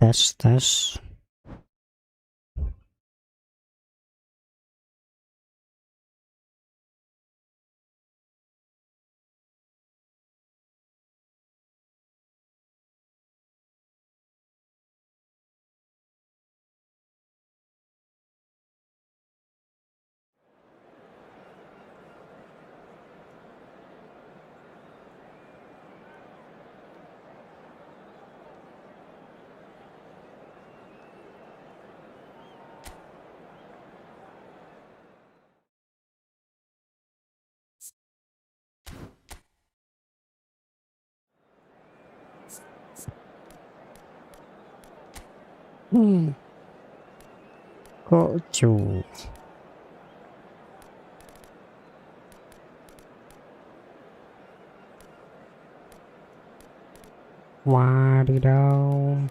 Tes. Kok cu? Wadidaw.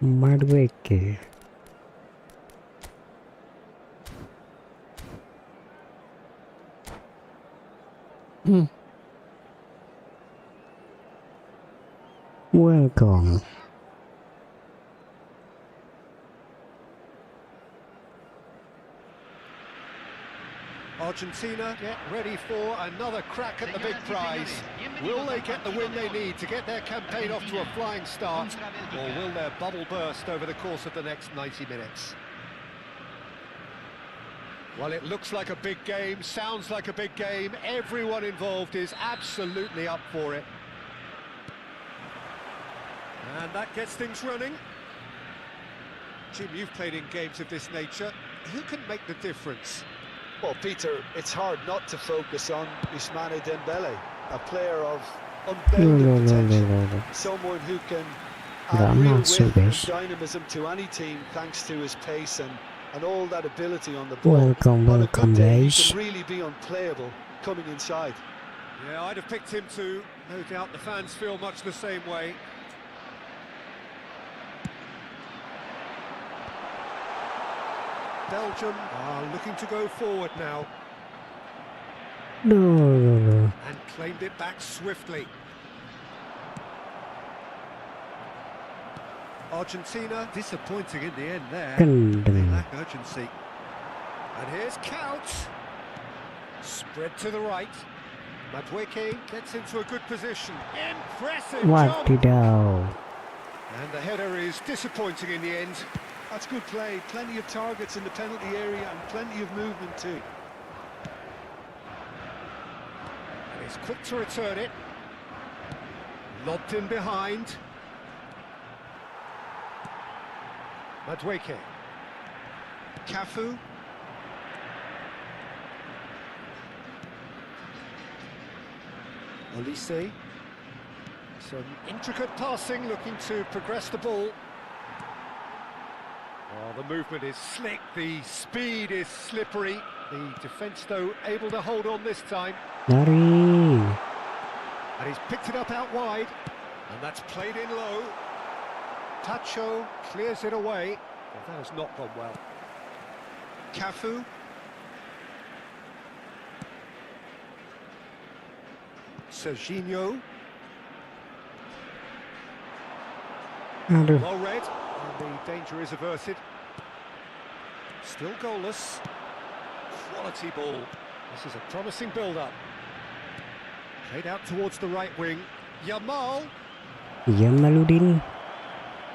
Madueke. Welcome. Argentina get ready for another crack at the big prize. Will they get the win they need to get their campaign off to a flying start, or will their bubble burst over the course of the next 90 minutes? Well, it looks like a big game, sounds like a big game. Everyone involved is absolutely up for it. And that gets things running. Jim, you've played in games of this nature. Who can make the difference? Well, Peter, it's hard not to focus on Ousmane Dembele, a player of unbounded potential. Someone who can add real width and dynamism to any team thanks to his pace and all that ability on the ball. Welcome guys. He can really be unplayable coming inside. Yeah, I'd have picked him too. No doubt the fans feel much the same way. Belgium are looking to go forward now. No. And claimed it back swiftly. Argentina disappointing in the end there. They lack urgency. And here's Count. Spread to the right. Madueke gets into a good position. Impressive job. And the header is disappointing in the end. That's good play. Plenty of targets in the penalty area and plenty of movement too. And he's quick to return it. Lobbed in behind. Madueke. Cafu. Olise. Some intricate passing, looking to progress the ball. Oh, the movement is slick, the speed is slippery. The defence, though, able to hold on this time. Dari. And he's picked it up out wide. And that's played in low. Tacho clears it away. Well, that has not gone well. Cafu. Serginho. Well read. And the danger is averted. Still goalless. Quality ball. This is a promising build-up. Played out towards the right wing. Yamal. Yamaludin.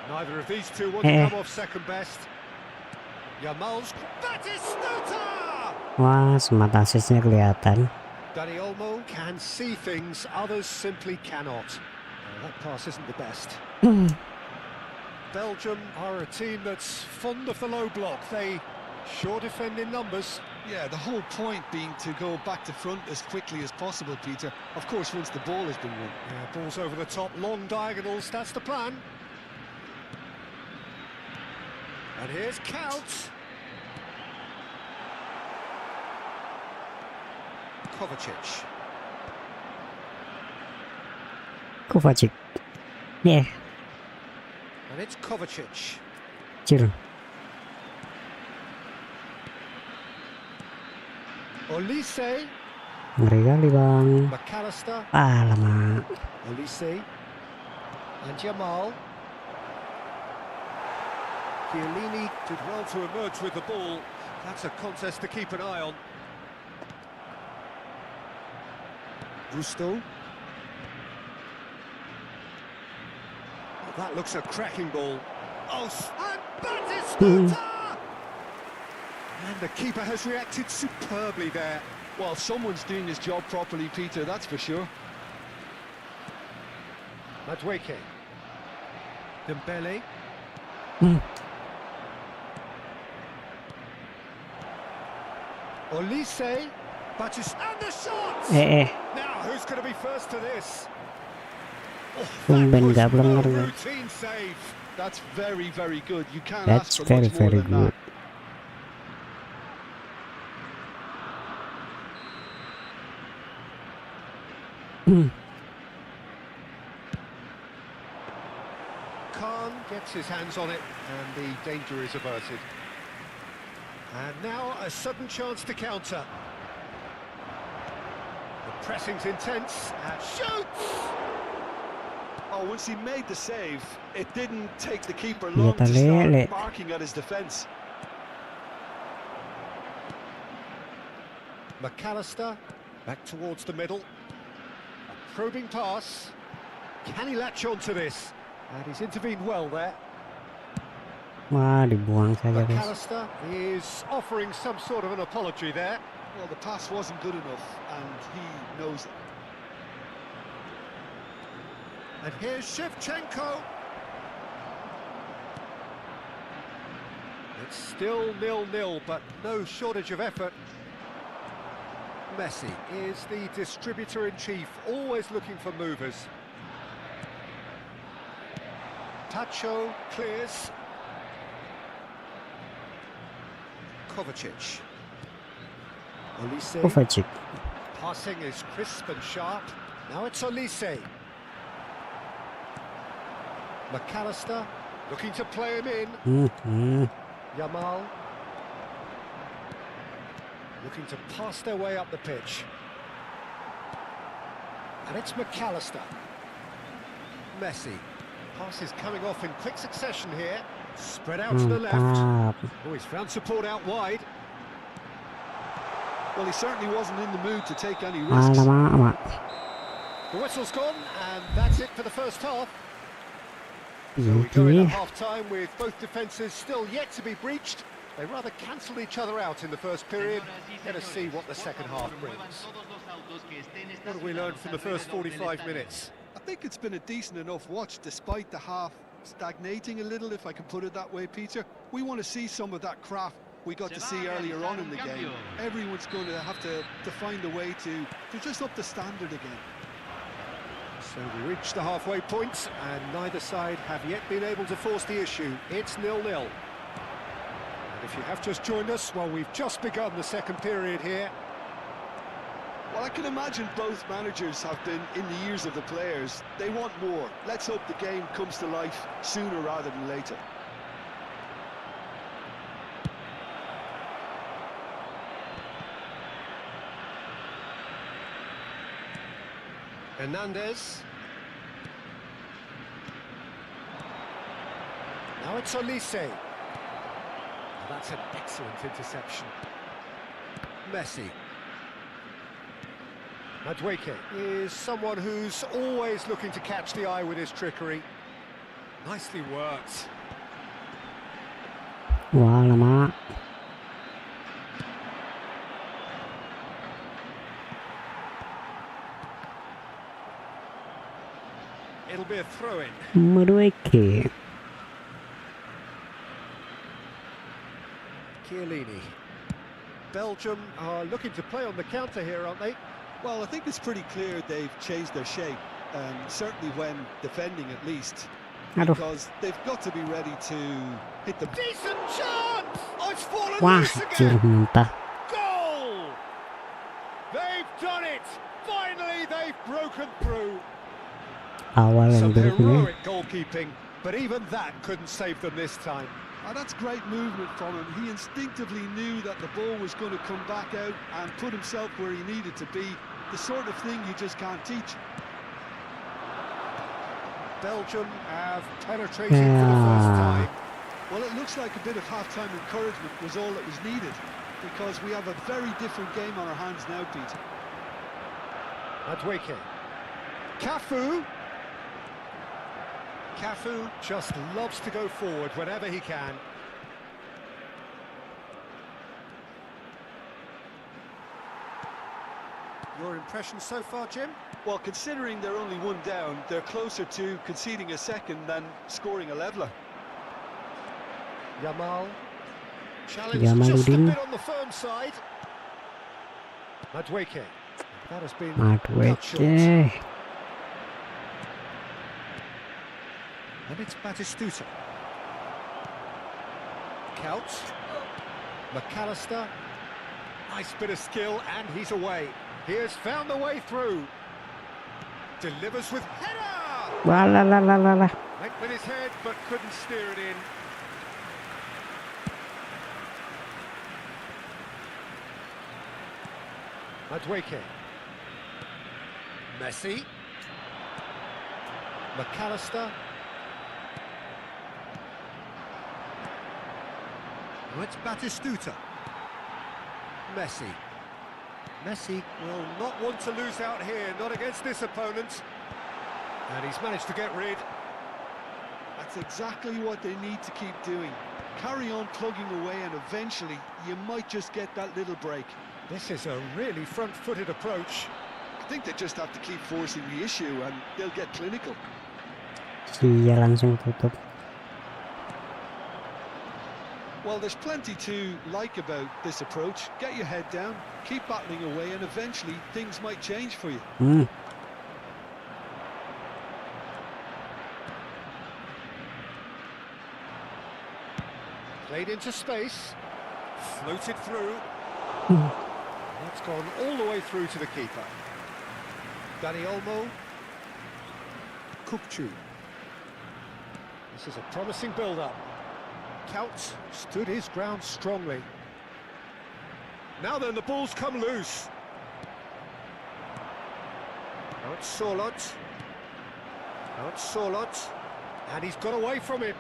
Neither of these two want to come off second best. Yamal's Batistuta! Wah, semata asisnya kelihatan. Dani Olmo can see things others simply cannot. That pass isn't the best. Belgium are a team that's fond of the low block. They sure defend in numbers. Yeah, the whole point being to go back to front as quickly as possible, Peter. Of course, once the ball has been won. Yeah, balls over the top, long diagonals, that's the plan. And here's Count. Kovacic. Yeah. And it's Kovacic. Chill. Olise, Ngeri kali bang. McAllister, Alamak. Olise, and Jamal. Chiellini did well to emerge with the ball. That's a contest to keep an eye on. Rusto. Oh, that looks a cracking ball. Oh, and Batistuta! And the keeper has reacted superbly there. Well, someone's doing his job properly, Peter, that's for sure. Madueke. Dembele. Olise. And the shot! Now, who's going to be first to this? Oh, Tumben that gak was blenger. a routine save. That's very, very good. You can't That's ask for very, much more very than good. Khan gets his hands on it, and the danger is averted. And now a sudden chance to counter. The pressing's intense, and shoots! Oh, once he made the save, it didn't take the keeper Iya, long to lele. start barking at his defence. McAllister, back towards the middle. A probing pass. Can he latch on to this? And he's intervened well there. Wah, dibuang saja guys. McAllister is offering some sort of an apology there. Well, the pass wasn't good enough, and he knows it. And here's Shevchenko. It's still 0-0, but no shortage of effort. Messi is the distributor-in-chief, always looking for movers. Tacho clears. Kovacic. Olise. Kovacic. Passing is crisp and sharp. Now it's Olise. McAllister looking to play him in. Jamal looking to pass their way up the pitch. And it's McAllister. Messi. Passes coming off in quick succession here. Spread out to the left. Mantap. Oh, he's found support out wide. Well, he certainly wasn't in the mood to take any risks. Alamak. The whistle's gone, and that's it for the first half. So we go into Ini half-time with both defences still yet to be breached. They rather cancelled each other out in the first period. Let us see what the second half brings. What have we learned from the first 45 minutes? I think it's been a decent enough watch, despite the half stagnating a little, if I can put it that way, Peter. We want to see some of that craft we got to see earlier on in the game. Everyone's going to have to find a way to just up the standard again. So we reach the halfway point, and neither side have yet been able to force the issue. It's 0-0. And if you have just joined us, well, we've just begun the second period here. Well, I can imagine both managers have been in the ears of the players. They want more. Let's hope the game comes to life sooner rather than later. Hernandez. Now it's Olise. That's an excellent interception. Messi. Madueke is someone who's always looking to catch the eye with his trickery. Nicely worked. wah lama. It'll be a throw-in. Madueke. Chiellini. Belgium are looking to play on the counter here, aren't they? Well, I think it's pretty clear they've changed their shape, certainly when defending at least, Aduh. because they've got to be ready to hit the... Decent chance! Oh, it's fallen Wah, loose jir again! muntah. Goal! They've done it! Finally, they've broken through. Awal yang Some buruk ini. heroic goalkeeping, but even that couldn't save them this time. Oh, that's great movement from him. He instinctively knew that the ball was going to come back out and put himself where he needed to be. The sort of thing you just can't teach. Belgium have penetrated for the first time. Well, it looks like a bit of half-time encouragement was all that was needed, because we have a very different game on our hands now, Peter. Madueke. Cafu. Cafu just loves to go forward whenever he can. Your impression so far, Jim? Well, considering they're only one down, they're closer to conceding a second than scoring a leveller. Yamal. Challenge just a bit on the firm side. Madueke. That has been cut short. And it's Batistuta. Couch. McAllister. Nice bit of skill, and he's away. He has found the way through. Delivers with header! Went with his head, but couldn't steer it in. Madueke. Messi. McAllister. Now it's Batistuta. Messi. Messi will not want to lose out here, not against this opponent. And he's managed to get rid. That's exactly what they need to keep doing. Carry on plugging away, and eventually you might just get that little break. This is a really front-footed approach. I think they just have to keep forcing the issue and they'll get clinical. Iya, langsung tutup. Well, there's plenty to like about this approach. Get your head down, keep battling away, and eventually things might change for you. Played into space, floated through. That's gone all the way through to the keeper. Dani Olmo. Kukcu. This is a promising build-up. Couch stood his ground strongly. Now then, the ball's come loose. Now it's Sorloth. Now it's Sorloth. And he's got away from it.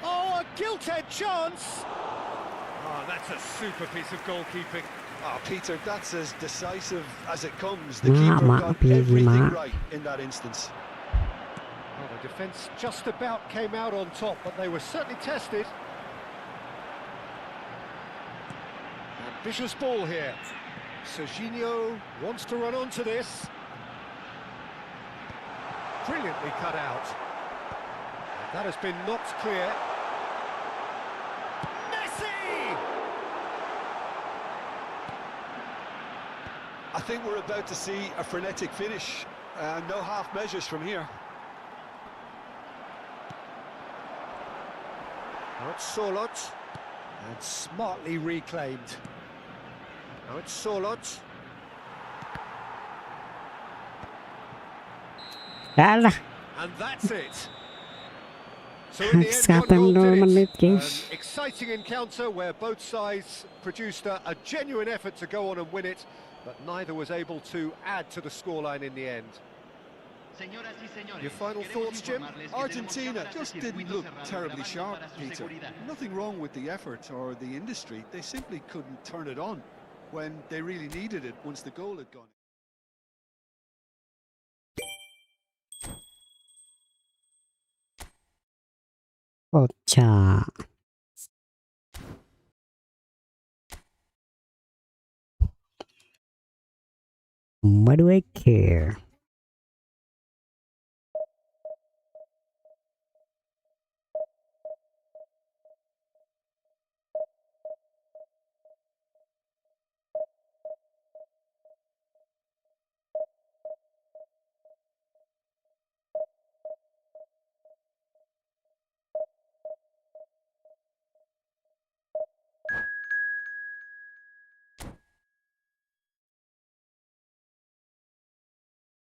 Oh, a gilt-edged chance! Oh, that's a super piece of goalkeeping. Oh, Peter, that's as decisive as it comes. The keeper got everything right in that instance. Well, the defence just about came out on top, but they were certainly tested. Ambitious ball here. Serginho wants to run onto this. Brilliantly cut out. And that has been knocked clear. Messi! I think we're about to see a frenetic finish. No half measures from here. Now it's Sorloth. And smartly reclaimed. Now it's Sorloth. Alah, And that's it. So in the end, Sampai one goal 2 did menit, it. An guys. exciting encounter where both sides produced a genuine effort to go on and win it, but neither was able to add to the scoreline in the end. Your final thoughts, Jim? Argentina just didn't look terribly sharp, Peter. Nothing wrong with the effort or the industry. They simply couldn't turn it on when they really needed it once the goal had gone. Kocak. What do I care?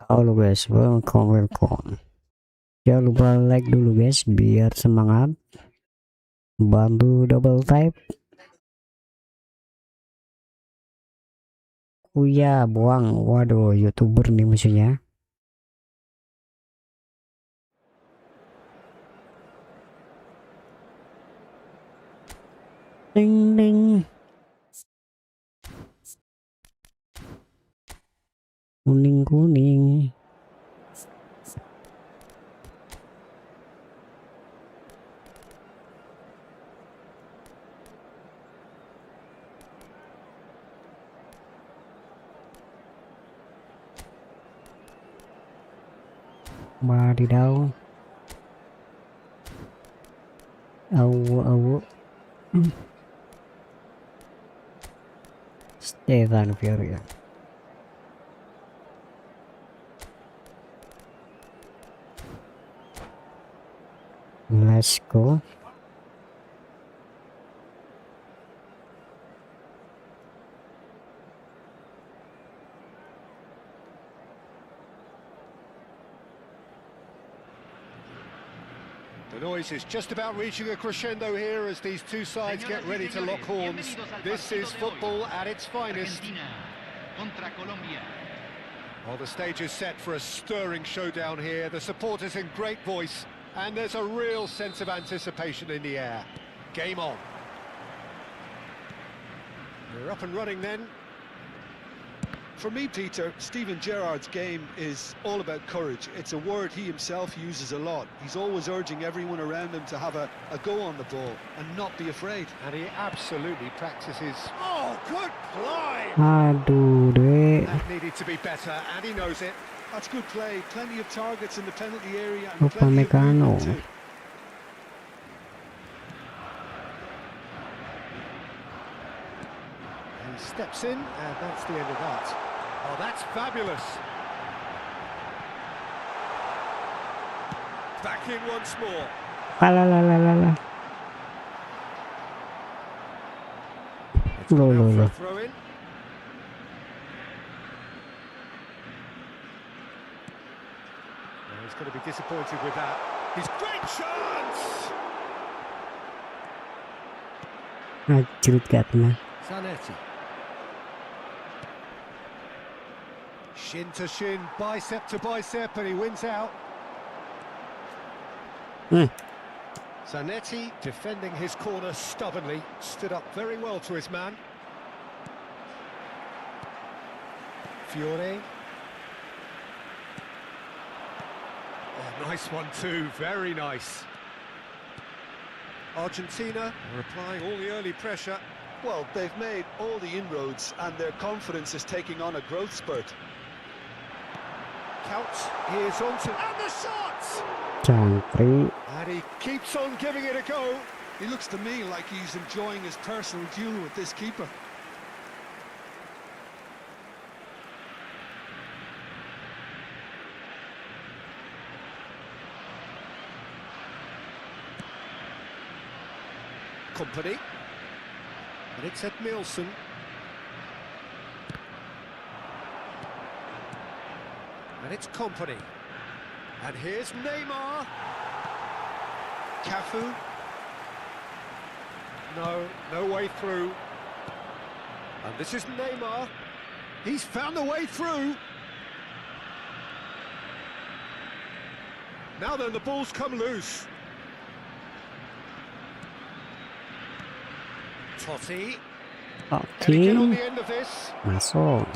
Always welcome. Jangan lupa like dulu guys biar semangat. Bantu double type. Ya buang. Waduh, YouTuber nih musuhnya. Ding ding. Kuning. Wadidaw. Awu. Stefan Fiori. Let's go. The noise is just about reaching a crescendo here as these two sides get ready to lock horns. This is football at its finest. Well, the stage is set for a stirring showdown here. The supporters in great voice, and there's a real sense of anticipation in the air. Game on. We're up and running then. For me, Peter, Steven Gerrard's game is all about courage. It's a word he himself uses a lot. He's always urging everyone around him to have a go on the ball and not be afraid. And he absolutely practices. Oh, good play! Aduh deh. That needed to be better, and he knows it. That's good play. Plenty of targets in the penalty area and Lupa plenty of Mekano. movement too. He steps in, and that's the end of that. Oh, that's fabulous. Back in once more. Alalala. It's gone out for Loh. a throw in. He's going to be disappointed with that. His great chance! Ajut katna. Zanetti. Shin to shin, bicep to bicep, and he wins out. Zanetti defending his corner stubbornly, stood up very well to his man. Fiore. Oh, nice one too, very nice. Argentina are applying all the early pressure. Well, they've made all the inroads and their confidence is taking on a growth spurt. Counts, he is on to... And the shot! Cangkrik. And he keeps on giving it a go. He looks to me like he's enjoying his personal duel with this keeper. Company. And it's Ed Nielsen. And it's Company. And here's Neymar. Cafu. No way through. And this is Neymar. He's found the way through. Now then, the ball's come loose. Totti. Can he get on the end of this? Masuk.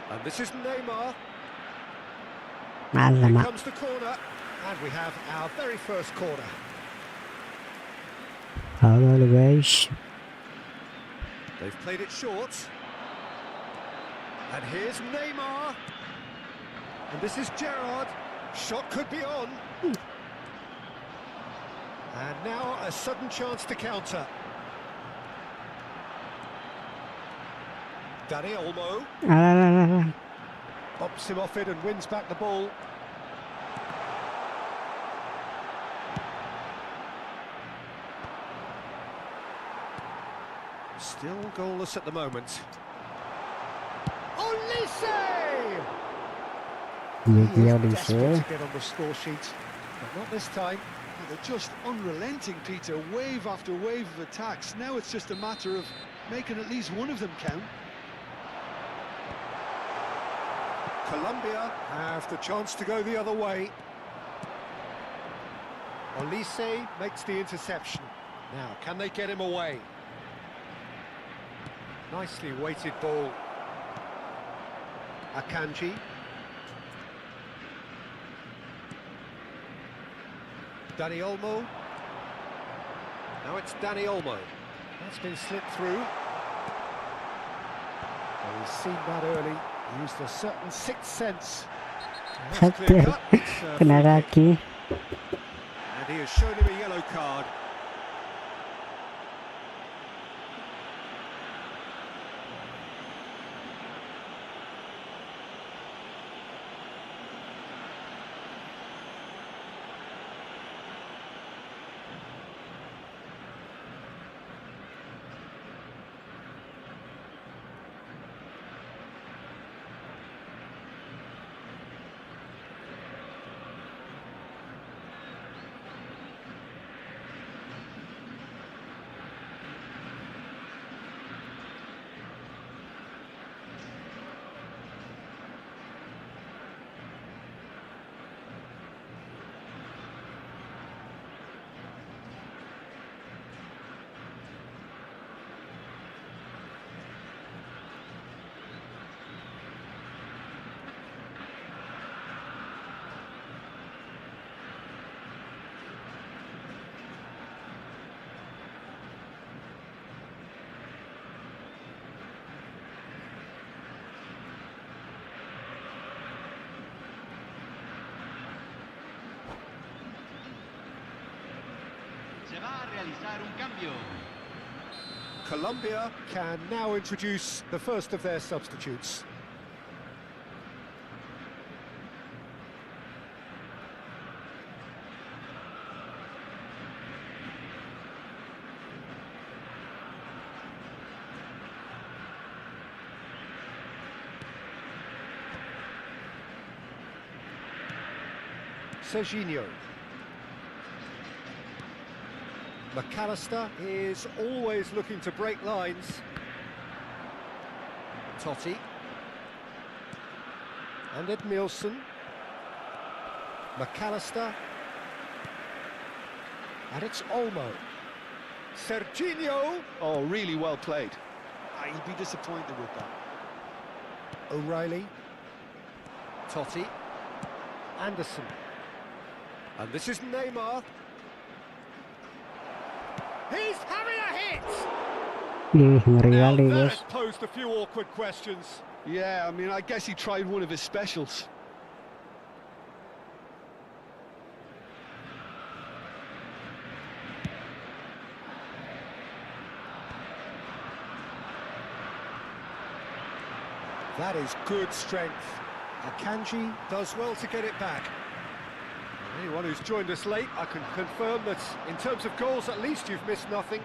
And this is Neymar. Here Alamak. comes the corner. And we have our very first corner. Halo guys. They've played it short. And here's Neymar. And this is Gerrard. Shot could be on. And now a sudden chance to counter. Dari Olmo Alalala. bops him off it and wins back the ball. Still goalless at the moment. Olise! Dia Desperate bisa. to get on the score sheet. But not this time. They're just unrelenting, Peter. Wave after wave of attacks. Now it's just a matter of making at least one of them count. Colombia have the chance to go the other way. Olise makes the interception. Now, can they get him away? Nicely weighted ball. Akanji. Dani Olmo. Now it's Dani Olmo. That's been slipped through. Well, we've seen that early. He used a certain sixth sense. And that's clear cut. It's, Kena free kick. kaki. And he has shown him a yellow card. Se va a realizar un cambio. Colombia can now introduce the first of their substitutes. Serginho. McAllister is always looking to break lines. Totti. And Edmilson. McAllister. And it's Olmo. Serginho. Oh, really well played. He'd be disappointed with that. O'Reilly. Totti. Anderson. And this is Neymar. He's having a hit! Ngeri Now kali, that guys. has posed a few awkward questions. Yeah, I mean, I guess he tried one of his specials. That is good strength. Akanji does well to get it back. Anyone who's joined us late, I can confirm that in terms of goals, at least you've missed nothing.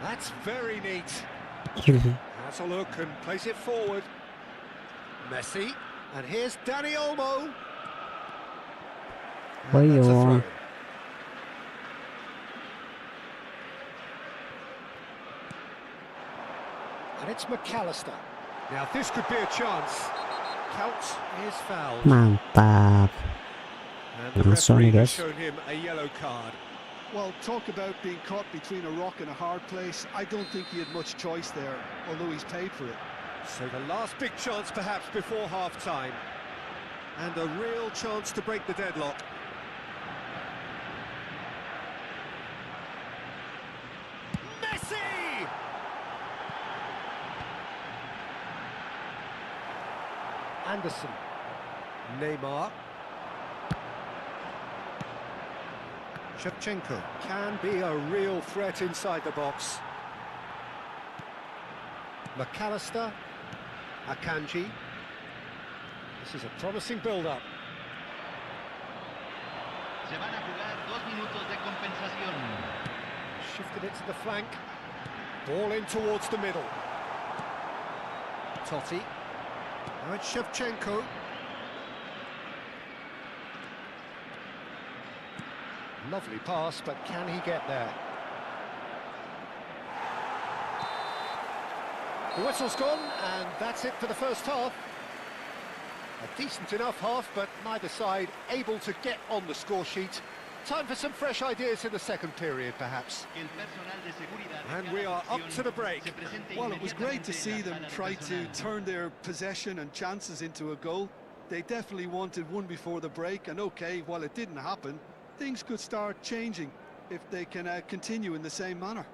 That's very neat. Has a look and plays it forward. Messi, and here's Dani Olmo. What And do that's you a want? throw. And it's McAllister. Now this could be a chance. Count is fouled. Mantap. And the Langsung referee nih, has guys. shown him a yellow card. Well, talk about being caught between a rock and a hard place. I don't think he had much choice there, although he's paid for it. So the last big chance perhaps before half-time. And a real chance to break the deadlock. Messi! Anderson. Neymar. Shevchenko can be a real threat inside the box. McAllister. Akanji. This is a promising build-up. Se van a jugar 2 minutos de compensación. Shifted it to the flank. Ball in towards the middle. Totti. Now it's Shevchenko. Lovely pass, but can he get there? The whistle's gone, and that's it for the first half. A decent enough half, but neither side able to get on the score sheet. Time for some fresh ideas in the second period, perhaps. And we are up to the break. Well, it was great to see them try to turn their possession and chances into a goal. They definitely wanted one before the break, and okay, while it didn't happen, things could start changing if they can continue in the same manner.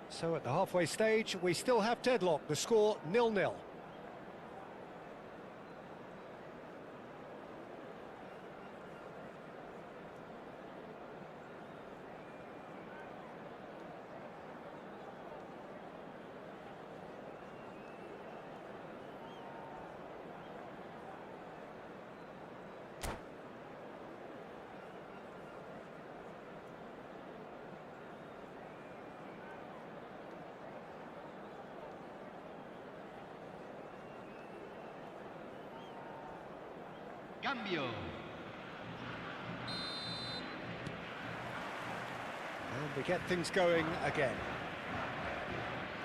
So at the halfway stage, we still have deadlock. The score 0-0. Cambio. And we get things going again.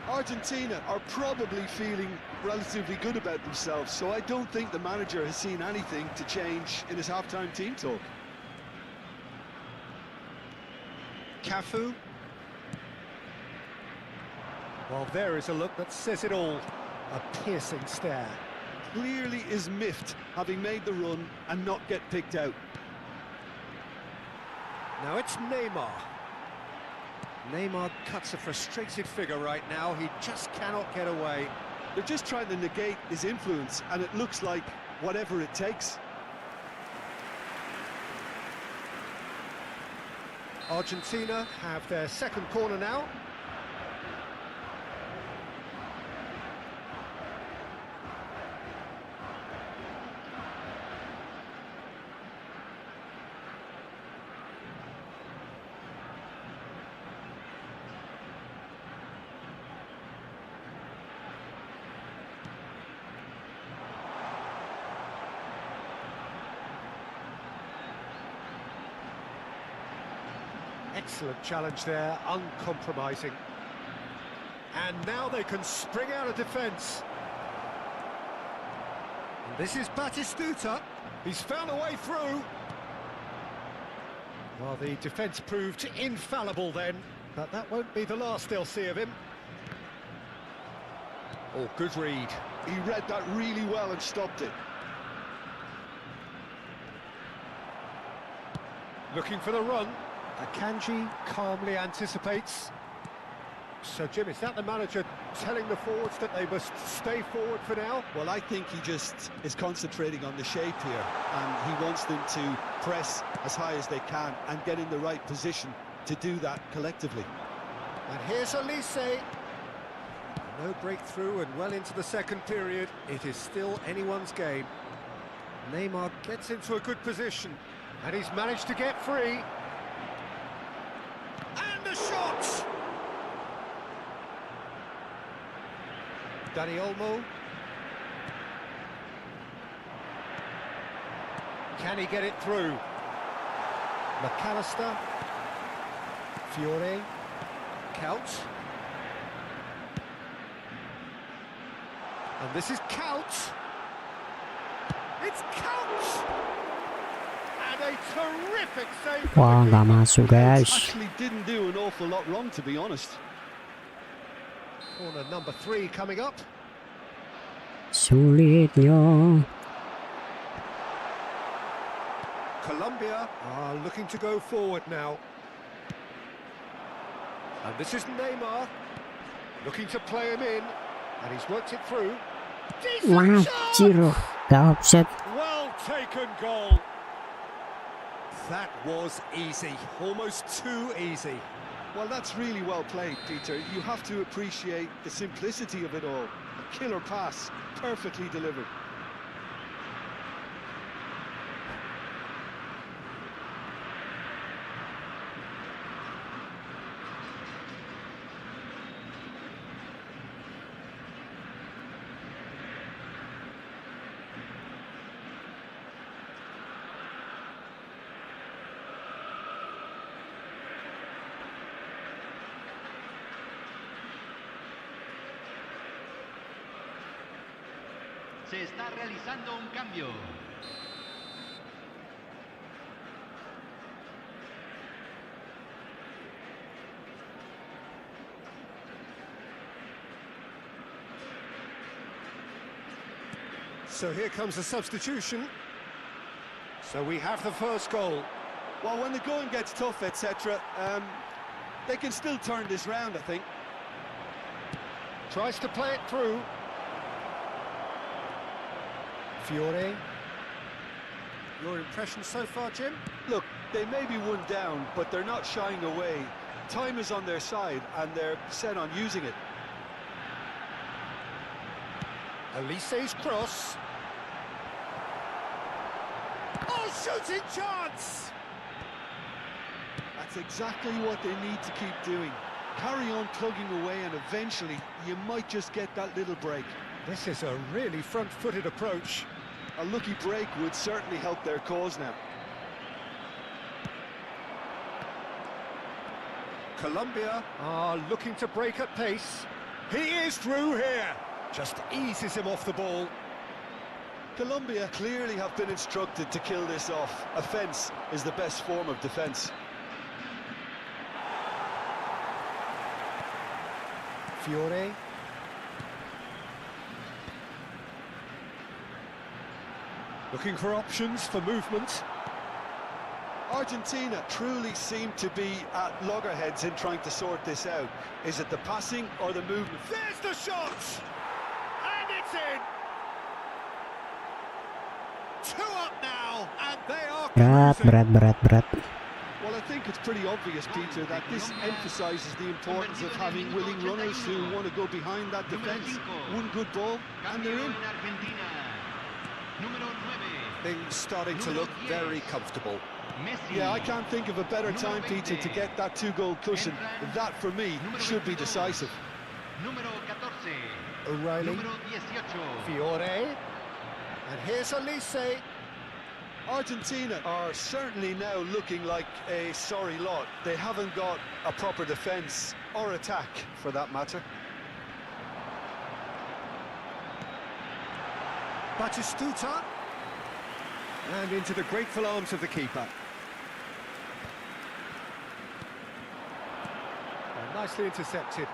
Argentina are probably feeling relatively good about themselves, so I don't think the manager has seen anything to change in his half-time team talk. Cafu. Well, there is a look that says it all. A piercing stare. Clearly is miffed, having made the run and not get picked out. Now it's Neymar. Neymar cuts a frustrated figure right now. He just cannot get away. They're just trying to negate his influence, and it looks like whatever it takes. Argentina have their second corner now. Excellent challenge there, uncompromising. And now they can spring out of defence. And this is Batistuta. He's found a way through. Well, the defence proved infallible then, but that won't be the last they'll see of him. Oh, good read. He read that really well and stopped it. Looking for the run. Akanji calmly anticipates. So, Jim, is that the manager telling the forwards that they must stay forward for now? Well, I think he just is concentrating on the shape here, and he wants them to press as high as they can and get in the right position to do that collectively. And here's Elise. No breakthrough and well into the second period. It is still anyone's game. Neymar gets into a good position, and he's managed to get free. And the shot! Dani Olmo. Can he get it through? McAllister. Fiore. Couch. And this is Couch. It's Couch! And a terrific save. Wah, nggak masuk guys. Actually didn't do an awful lot wrong, to be honest. Corner number 3 coming up. Sulitnya. Colombia are looking to go forward now. And this is Neymar, looking to play him in, and he's worked it through. Decent shot! Wajir, gak offset. Well taken goal. That was easy, almost too easy. Well, that's really well played, Peter. You have to appreciate the simplicity of it all. A killer pass, perfectly delivered. Se está realizando un cambio. So here comes the substitution. So we have the first goal. Well, when the going gets tough, etc., they can still turn this round, I think. Tries to play it through. Fiore. Your impression so far, Jim? Look, they may be one down, but they're not shying away. Time is on their side, and they're set on using it. Elise's cross. Oh, shooting chance! That's exactly what they need to keep doing. Carry on plugging away, and eventually you might just get that little break. This is a really front-footed approach. A lucky break would certainly help their cause now. Colombia are looking to break at pace. He is through here. Just eases him off the ball. Colombia clearly have been instructed to kill this off. Offence is the best form of defence. Fiore. Looking for options for movement. Argentina truly seem to be at loggerheads in trying to sort this out. Is it the passing or the movement? There's the shot! And it's in! 2 up now, and they are Berat. Well, I think it's pretty obvious, Peter, that this emphasises the importance of having willing runners who want to go behind that defence. One good ball, and they're in. Things starting to look very comfortable. Yeah, I can't think of a better time, Peter, to get that 2-goal cushion. That, for me, should be decisive. O'Reilly. Fiore. And here's Elise. Argentina are certainly now looking like a sorry lot. They haven't got a proper defence, or attack, for that matter. Batistuta. And into the grateful arms of the keeper. Nicely intercepted.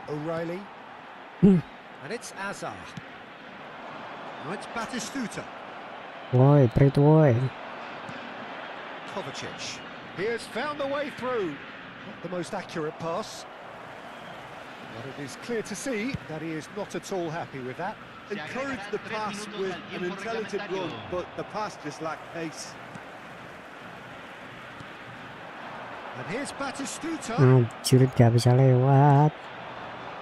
O'Reilly. And it's Azar. Now it's Batistuta. Woi, Prit woi. Kovacic. He has found the way through. Not the most accurate pass. But it is clear to see that he is not at all happy with that. Encourage the pass with an intelligent run, but the pass just lacked pace. And here's Batistuta. Anjir, gak bisa lewat.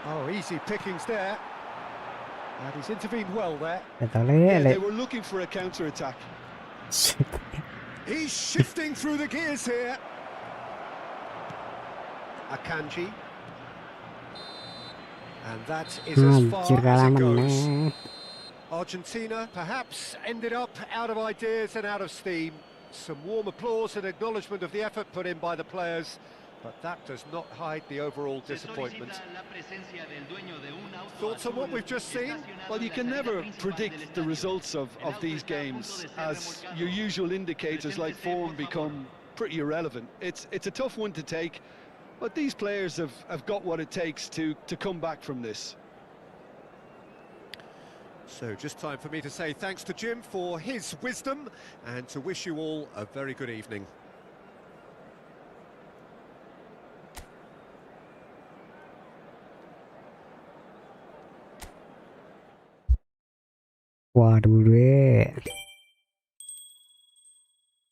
Oh, easy pickings there. And he's intervened well there. Yeah, they were looking for a counter-attack. He's shifting through the gears here. Akanji. And that is as far as it goes. Argentina perhaps ended up out of ideas and out of steam. Some warm applause and acknowledgement of the effort put in by the players, but that does not hide the overall disappointment. Thoughts on what we've just seen? Well, you can never predict the results of these games, as your usual indicators like form become pretty irrelevant. It's a tough one to take, but these players have got what it takes to come back from this. So just time for me to say thanks to Jim for his wisdom and to wish you all a very good evening. Waduh deh.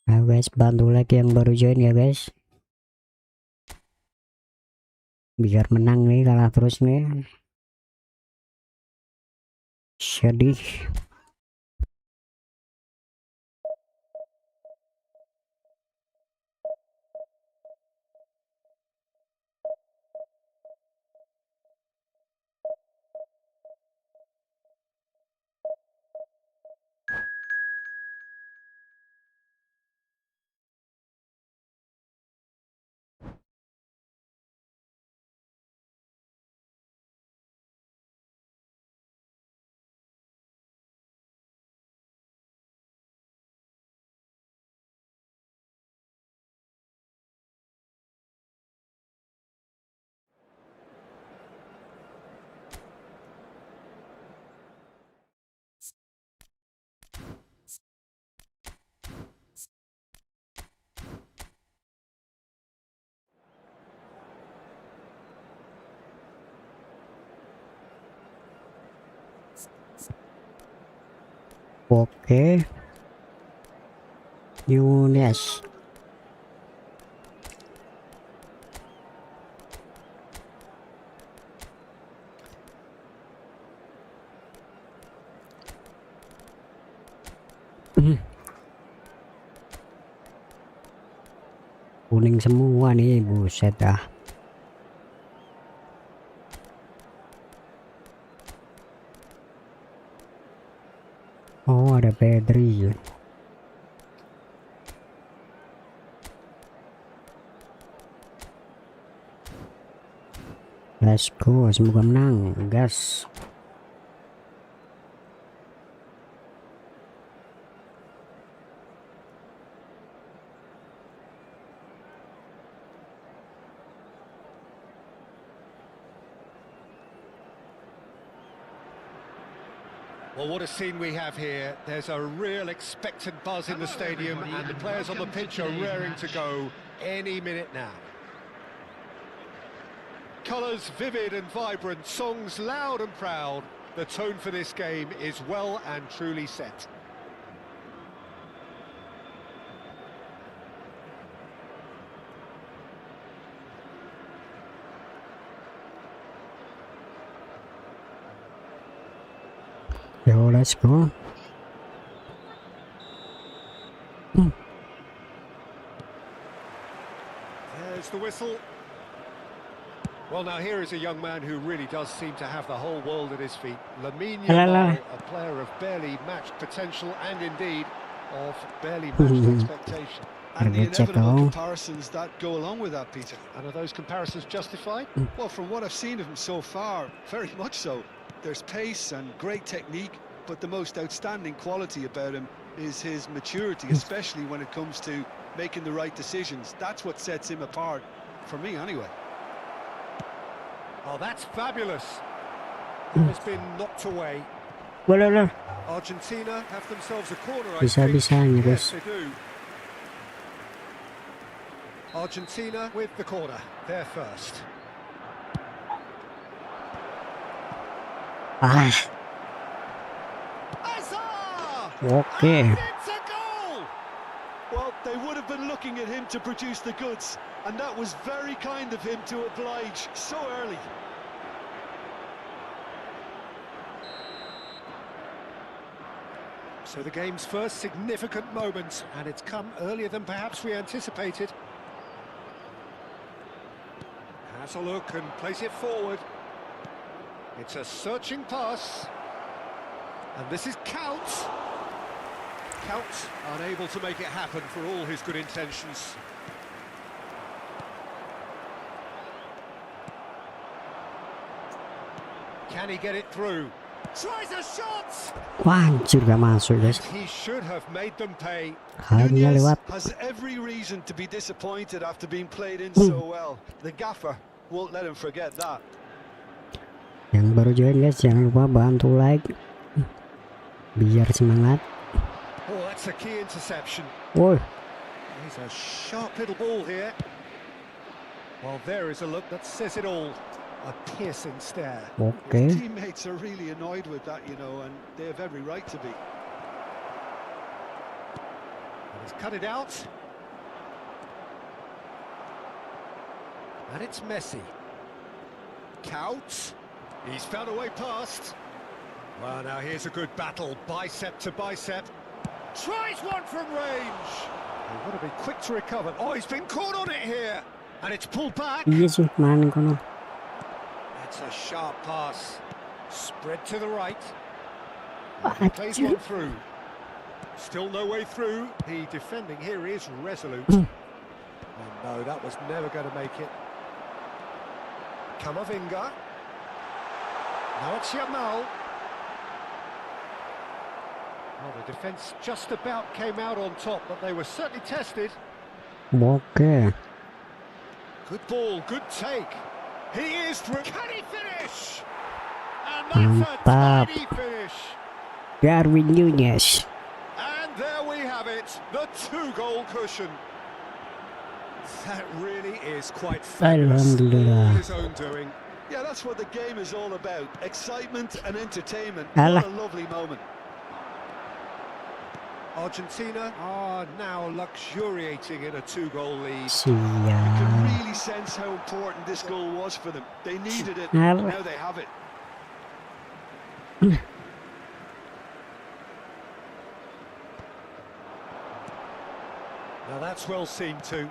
Ayo guys, bantu lagi yang baru join ya guys. Biar menang nih, kalah terus nih. Sedih. Oke. Yunes. Kuning semua nih, buset dah. Oh, ada Pedri. Let's go, semoga menang, gas. Well, what a scene we have here. There's a real expectant buzz in the stadium, and the players on the pitch are raring to go any minute now. Colours vivid and vibrant, songs loud and proud. The tone for this game is well and truly set. Yo, let's go. There's the whistle. Well, now here is a young man who really does seem to have the whole world at his feet. Adalah, a player of barely matched potential and indeed of barely matched expectation. And the inevitable comparisons that go along with that, Peter. And are those comparisons justified? Well, from what I've seen of him so far, very much so. There's pace and great technique, but the most outstanding quality about him is his maturity, especially when it comes to making the right decisions. That's what sets him apart, for me anyway. Oh, that's fabulous. Has been knocked away. Boleh. Argentina have themselves a corner, I Bisa-bisanya, think. Yes, guys. they do. Argentina with the corner. They're first. Ah, Azar! oke. And it's a goal! Well, they would have been looking at him to produce the goods, and that was very kind of him to oblige so early. So the game's first significant moment, and it's come earlier than perhaps we anticipated. Has a look and plays it forward. It's a searching pass. And this is Count. Count unable to make it happen for all his good intentions. Can he get it through? Tries a shot! Wah, anjir, gak masuk, guys. He should have made them pay. Hanya Nunez lewat. has every reason to be disappointed after being played in so well. The gaffer won't let him forget that. Yang baru join, guys, jangan lupa bantu like biar semangat. Oh, that's a key interception. Woi, He's a sharp little ball here. Well, there is a look that says it all. A piercing stare. oke. His teammates are really annoyed with that, you know, and they have every right to be. And he's cut it out. And it's Messi. Count. He's found a way past. Well, now here's a good battle, bicep to bicep. Tries one from range. He's got to be quick to recover. Oh, he's been caught on it here. And it's pulled back. Iya sih, main kono. That's a sharp pass. Spread to the right. Plays Anjir. one through. Still no way through. The defending here is resolute. And no, that was never going to make it. Camavinga. Now it's Yamal. Well, the defence just about came out on top, but they were certainly tested. Oke. Good ball, good take. He is through. Can he finish? And that's a Mantap. tidy finish. Darwin Nunez. And there we have it, the 2-goal cushion. That really is quite fabulous. Alhamdulillah. All his own doing. Yeah, that's what the game is all about. Excitement and entertainment. Alah. What a lovely moment. Argentina are now luxuriating in a 2-goal lead. You can Siap. really sense how important this goal was for them. They needed it. Alah. Now they have it. Now that's well seen too.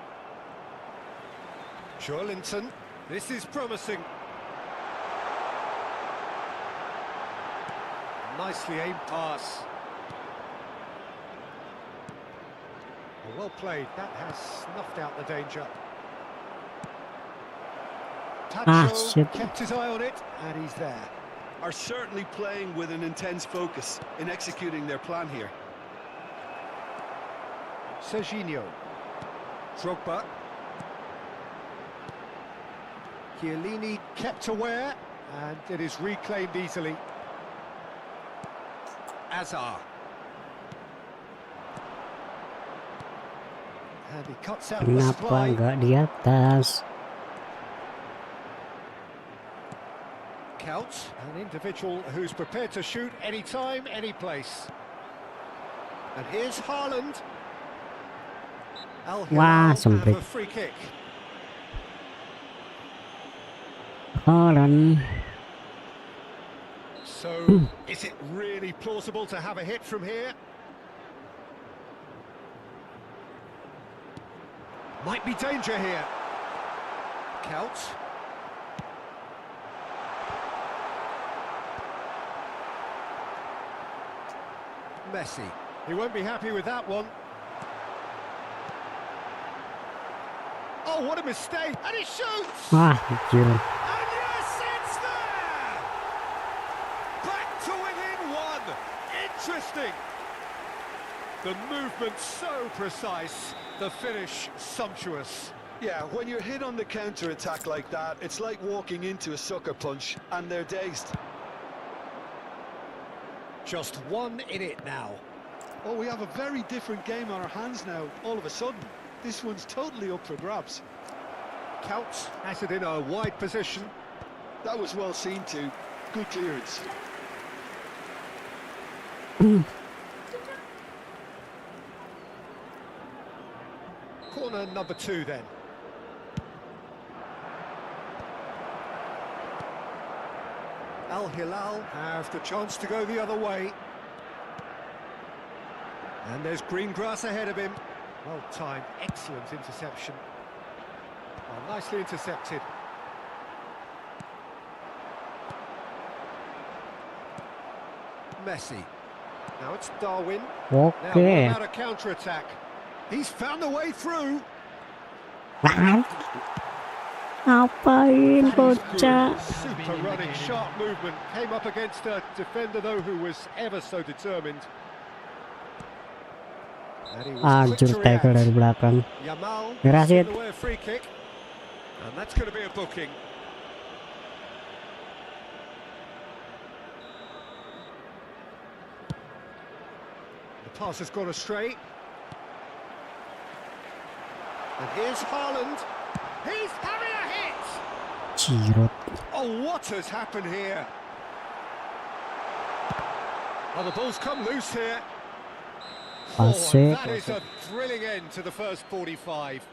Joelinton, this is promising. Nicely aimed pass. Well played, that has snuffed out the danger. Tacho shit. kept his eye on it, and he's there. Are certainly playing with an intense focus in executing their plan here. Serginho. Drogba. Chiellini kept aware, and it is reclaimed easily. Azar. And he cuts out the Kenapa supply. nggak di atas? Counts, an individual who's prepared to shoot any time, any place. And here's Haaland. Al Wah, Hilal have sempit. a free kick. Haaland. So, is it really plausible to have a hit from here? Might be danger here. Counts. Messi. He won't be happy with that one. Oh, what a mistake! And he shoots! Wah, gila. And yes, it's there! Back to within one! Interesting! The movement so precise, the finish sumptuous. Yeah, when you're hit on the counter-attack like that, it's like walking into a sucker punch, and they're dazed. Just one in it now. Oh, we have a very different game on our hands now, all of a sudden. This one's totally up for grabs. Counts has it in a wide position. That was well seen too. Good clearance. Corner number 2 then. Al Hilal have the chance to go the other way. And there's green grass ahead of him. Well timed, excellent interception. Well, nicely intercepted. Messi. Now it's Darwin. Now what Oke. about a counter-attack? He's found the way through. Ngapain That is bocah? good. Super running, sharp movement. Came up against a defender though who was ever so determined. And he was quick Hancur to tackle dari react. belakang. Yamal Keras, in Yed. the way of free kick. And that's going to be a booking. The pass has gone astray. And here's Haaland. He's having a hit! Cirot. Oh, what has happened here? Oh, the ball's come loose here. Oh, Passe. and that is a thrilling end to the first 45.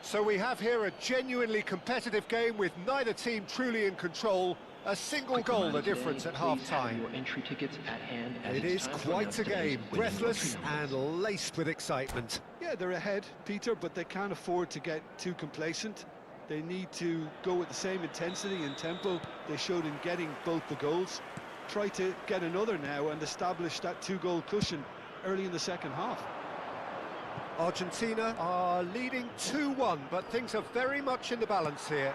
So we have here a genuinely competitive game with neither team truly in control. A single goal the difference at half-time. It is quite a game, breathless and laced with excitement. Yeah, they're ahead, Peter, but they can't afford to get too complacent. They need to go with the same intensity and tempo they showed in getting both the goals. Try to get another now and establish that 2-goal cushion early in the second half. Argentina are leading 2-1, but things are very much in the balance here.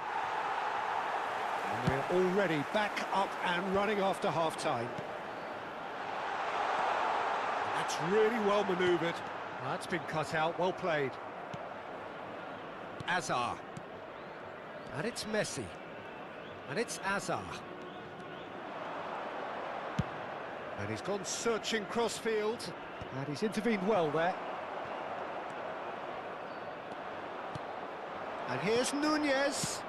And we're already back up and running after half-time. That's really well manoeuvred. That's been cut out, well played. Azar. And it's Messi. And it's Azar. And he's gone searching cross-field. And he's intervened well there. And here's Nunez.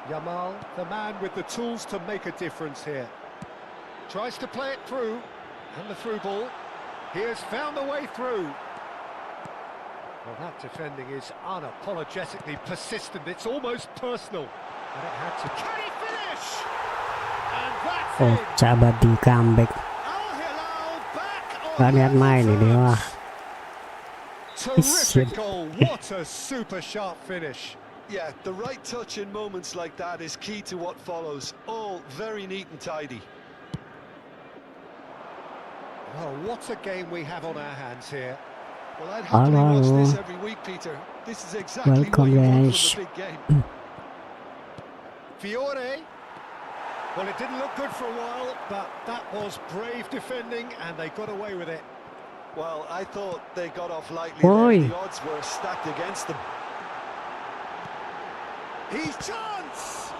Yamal, the man with the tools to make a difference here. Tries to play it through. And the through ball. He has found the way through. Well, that defending is unapologetically persistent. It's almost personal. But it had to... Can he finish? And that's Oh, it. sahabat di comeback. Al Hilal back on Gak niat main the ini wah. Terrific goal. What a super sharp finish. Yeah, the right touch in moments like that is key to what follows. All very neat and tidy. Well, what a game we have on our hands here. Well, I'd happily Hello. watch this every week, Peter. This is exactly Welcome, what you want guys. from a big game. Fiore. Well, it didn't look good for a while, but that was brave defending, and they got away with it. Well, I thought they got off lightly Oi. there. The odds were stacked against them. He's chance!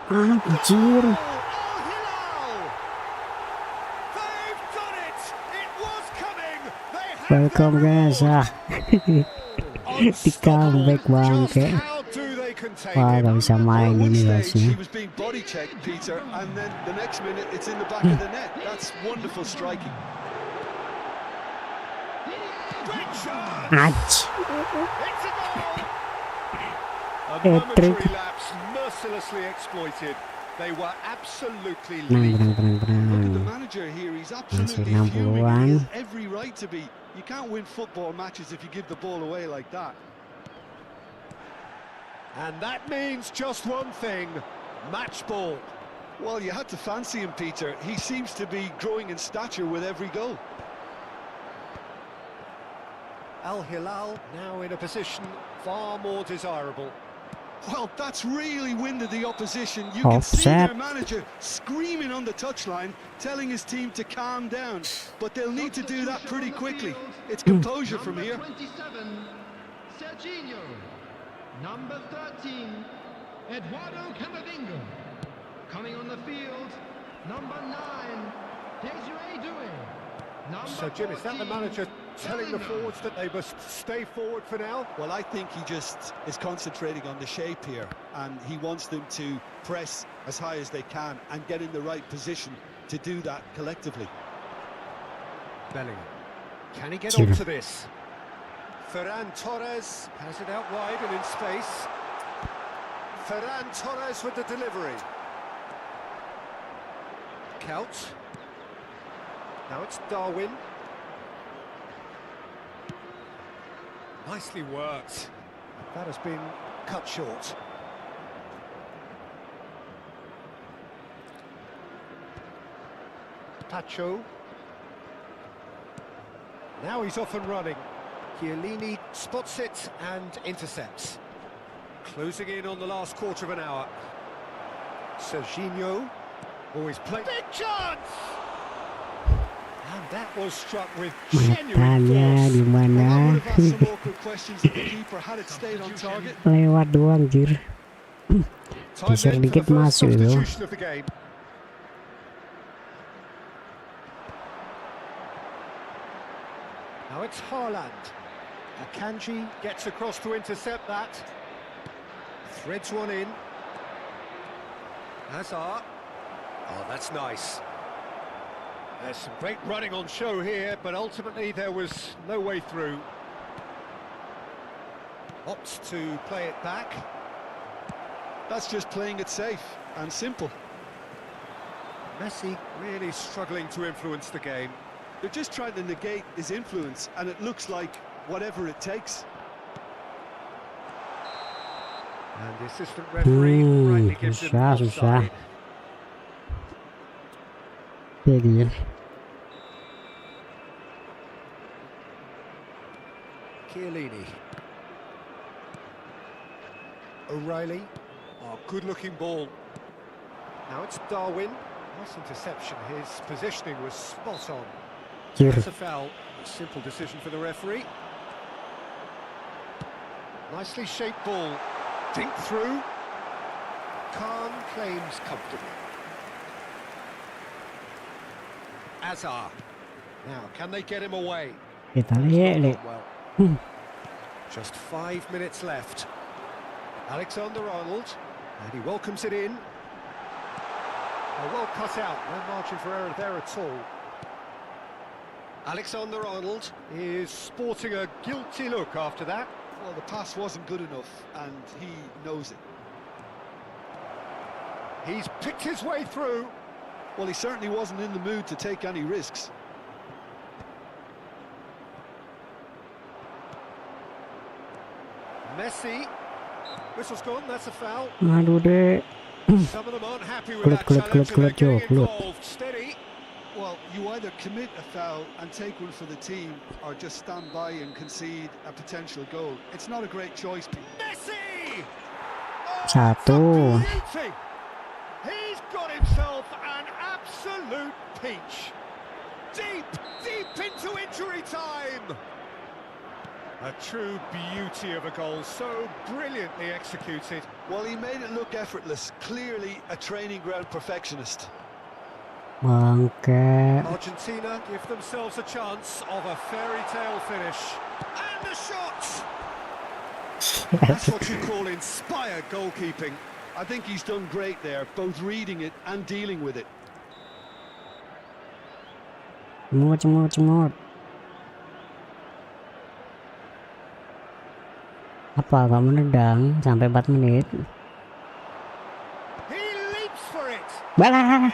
Anjir. Al Hilal! They've done it! It was coming! They have Welcome the guys. reward. Di comeback Just bangke. how do they contain Wah, him? gak bisa Well, main at one ini stage, guysnya. he was being body checked, Peter, and then the next minute it's in the back of the net. That's wonderful striking. Great shot! Aj. It's a goal! A Hat-trick. momentary lapse mercilessly exploited. They were absolutely Tenang, lethal. tenang. Look at the manager here, he's absolutely 60-an. fuming. He has every right to be. You can't win football matches if you give the ball away like that. And that means just one thing, match ball. Well, you had to fancy him, Peter. He seems to be growing in stature with every goal. Al Hilal now in a position far more desirable. Well, that's really winded the opposition. You can see Offside. their manager screaming on the touchline, telling his team to calm down. But they'll need to do that pretty quickly. It's composure from here. Number 27, Serginho. Number 13, Eduardo Camavinga. Coming on the field, number 9, Desiree Doué. So, Jim, is that the manager telling the forwards that they must stay forward for now? Well, I think he just is concentrating on the shape here, and he wants them to press as high as they can and get in the right position to do that collectively. Bellingham. Can he get onto this? Ferran Torres has it out wide and in space. Ferran Torres with the delivery. Couch. Now it's Darwin. Nicely worked. That has been cut short. Pacho. Now he's off and running. Chiellini spots it and intercepts. Closing in on the last quarter of an hour. Serginho. Always played. Big chance! And that was struck with genuine Matanya di force. Well, that mana? would have had some awkward questions if the keeper had it stayed on target. Lewat doang, jir. Time Geser then for the dikit first masuk itu. substitution of the game. Now it's Haaland. Akanji gets across to intercept that. Threads one in. Hazard. Oh, that's nice. There's some great running on show here, but ultimately there was no way through. Opts to play it back. That's just playing it safe and simple. Messi really struggling to influence the game. They're just trying to negate his influence, and it looks like whatever it takes. And the assistant referee rightly gives him susah, susah. offside. Jadi, Chiellini. O'Reilly. Oh, good-looking ball. Now it's Darwin. Nice interception. His positioning was spot on. jir. That's a foul. A simple decision for the referee. Nicely shaped ball. Dink through. Khan claims comfortably. Hazard. Now, can they get him away? Kita That's lihat, not lihat. gone Hmm. well. Just 5 minutes left. Alexander-Arnold, and he welcomes it in. Oh, well cut out, no margin for error there at all. Alexander-Arnold is sporting a guilty look after that. Well, the pass wasn't good enough, and he knows it. He's picked his way through. Well, he certainly wasn't in the mood to take any risks. Messi. Whistle's gone, that's a foul. Aduh deh. Some of them aren't happy with Kelut, that kelut, challenge and they're kelut, kelut, getting kelut. involved. Steady. Well, you either commit a foul and take one for the team, or just stand by and concede a potential goal. It's not a great choice. Messi! Satu. It's a beauty. He's got himself an absolute peach. Deep into injury time. A true beauty of a goal, so brilliantly executed. Well, he made it look effortless. Clearly a training ground perfectionist. Bangke. Argentina give themselves a chance of a fairy tale finish. And the shot! That's what you call inspired goalkeeping. I think he's done great there, both reading it and dealing with it. Cemut. Apa kamu nendang sampai 4 menit? He leaps for it. Balah.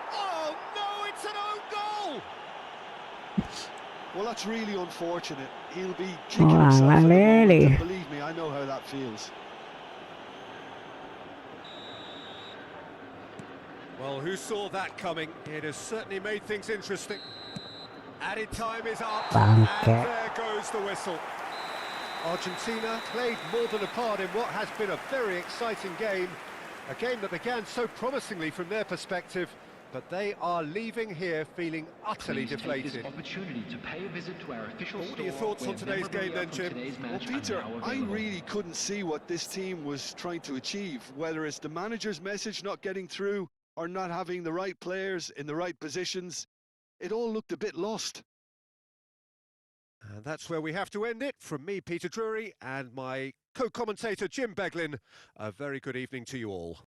Oh no, it's an own goal. Well, that's really unfortunate. He'll be kicking Oh, himself at the moment, really? and believe me, I know how that feels. Well, who saw that coming? It has certainly made things interesting. Added time is up, and Bangke. there goes the whistle. Argentina played more than a part in what has been a very exciting game. A game that began so promisingly from their perspective, but they are leaving here feeling utterly Please take deflated. this opportunity to pay a visit to our official What are your store, thoughts on where today's game then, memorabilia from Jim? today's Well, match are Peter, now I available. really couldn't see what this team was trying to achieve, whether it's the manager's message not getting through or not having the right players in the right positions. It all looked a bit lost. And that's where we have to end it. From me, Peter Drury, and my co-commentator, Jim Beglin, a very good evening to you all.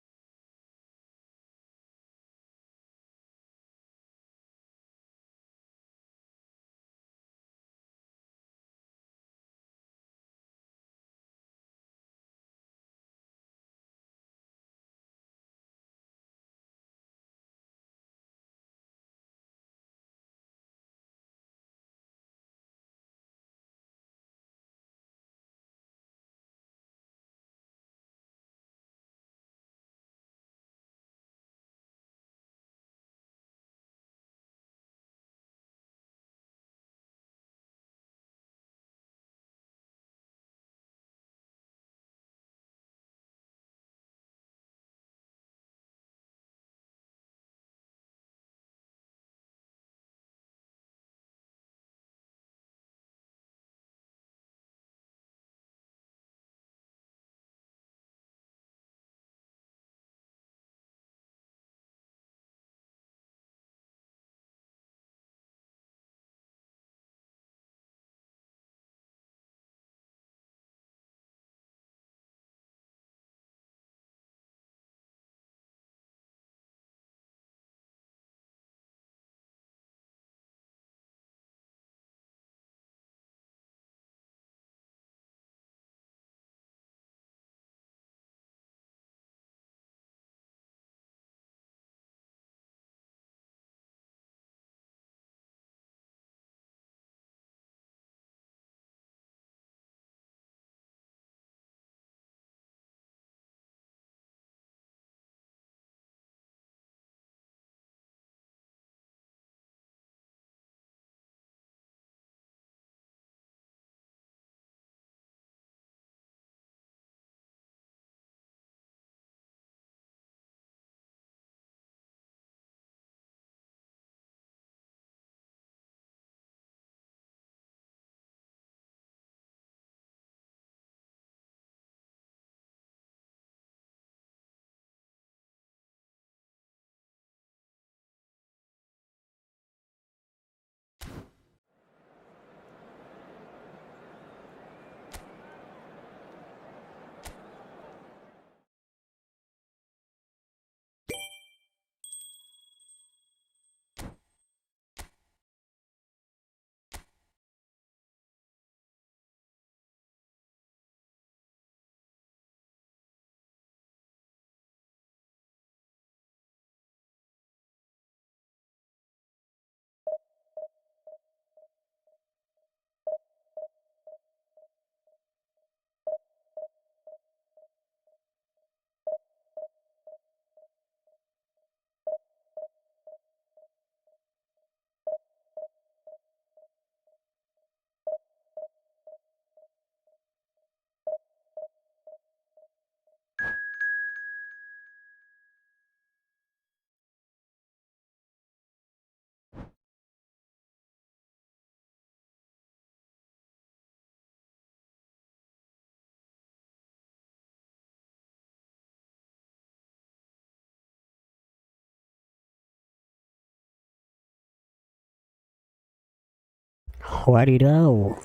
Wadidaw.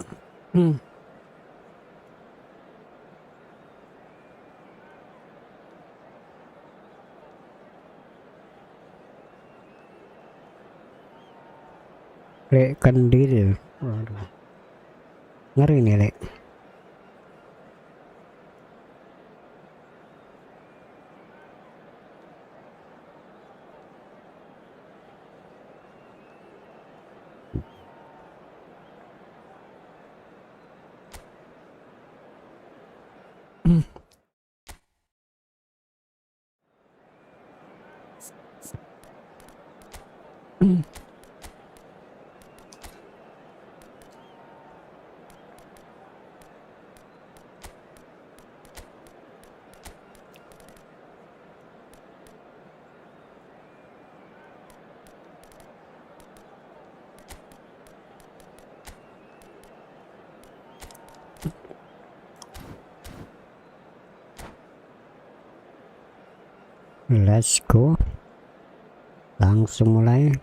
Lek kendil. Waduh. Ngeri nih, Lek. Let's go. Langsung mulai.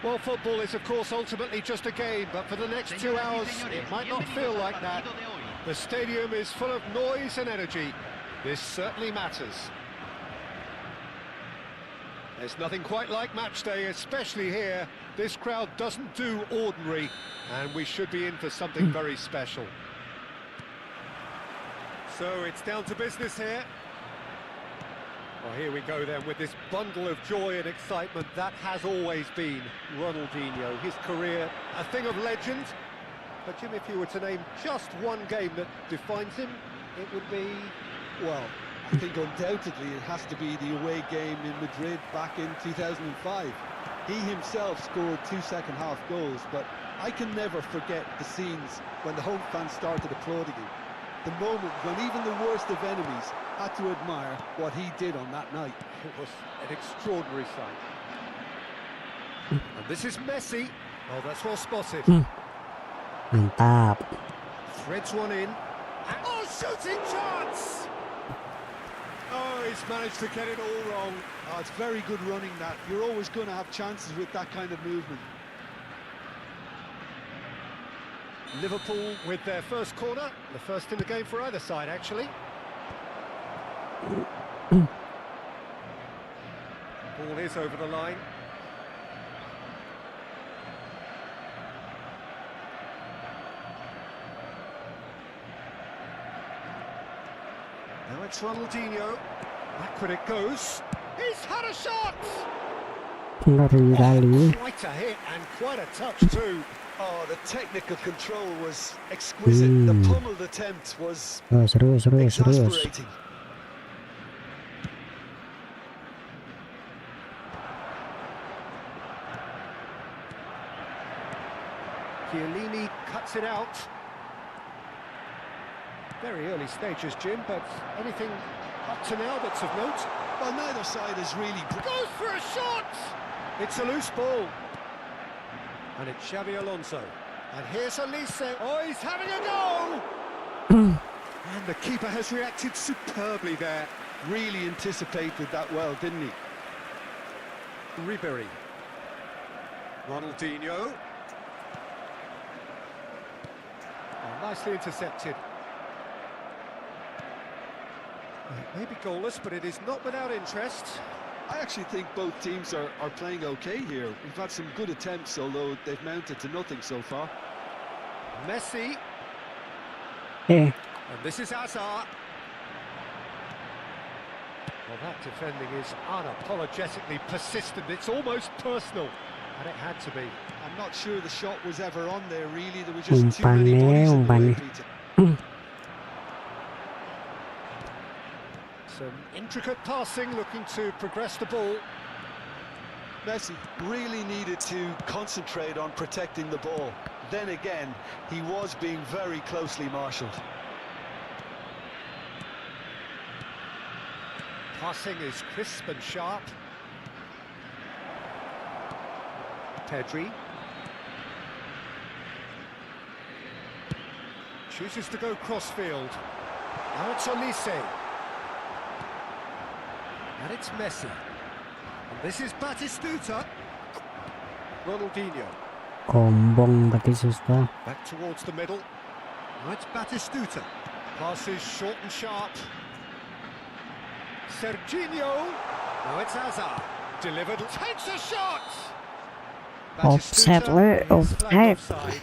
Well, football is of course ultimately just a game, but for the next 2 hours it might not feel like that. The stadium is full of noise and energy. This certainly matters. There's nothing quite like match day, especially here. This crowd doesn't do ordinary, and we should be in for something very special. So it's down to business here. Well, here we go then with this bundle of joy and excitement. That has always been Ronaldinho. His career, a thing of legend. But Jim, if you were to name just one game that defines him, it would be... Well, I think undoubtedly it has to be the away game in Madrid back in 2005. He himself scored 2 second-half goals, but I can never forget the scenes when the home fans started applauding him. The moment when even the worst of enemies had to admire what he did on that night. It was an extraordinary sight. And this is Messi. Oh, that's well spotted. Mantap. Threads one in. And oh, shooting chance! Oh, he's managed to get it all wrong. Oh, it's very good running that. You're always going to have chances with that kind of movement. Liverpool with their first corner, the first in the game for either side, actually. Ball is over the line. Now it's Ronaldinho. Back when it goes. He's had a shot! Ngeri kali. Quite a hit and quite a touch too. Oh, the technical control was exquisite. The pummeled attempt was Oh, serius. exasperating. Chiellini cuts it out. Very early stages, Jim, but anything up to now that's of note? Well, neither side is really... Goes for a shot! It's a loose ball. And it's Xabi Alonso. And here's Elise. Oh, he's having a go! And the keeper has reacted superbly there. Really anticipated that well, didn't he? Ribery. Ronaldinho. Oh, nicely intercepted. It may be goalless, but it is not without interest. I actually think both teams are playing okay here. We've had some good attempts, although they've mounted to nothing so far. Messi. Eh, And this is Hazard. Well, that defending is unapologetically persistent. It's almost personal. And it had to be. I'm not sure the shot was ever on there, really. There were just too many bodies in the way, Peter. Some intricate passing, looking to progress the ball. Messi really needed to concentrate on protecting the ball. Then again, he was being very closely marshalled. Passing is crisp and sharp. Pedri. Chooses to go crossfield. Now it's Elise. And it's Messi. This is Batistuta. Ronaldinho. Kombong Batistuta. Back towards the middle. Now it's Batistuta. Passes short and sharp. Serginho. Now it's Hazard. Delivered. Takes a shot. Offside, Batistuta is flagged offside. offside.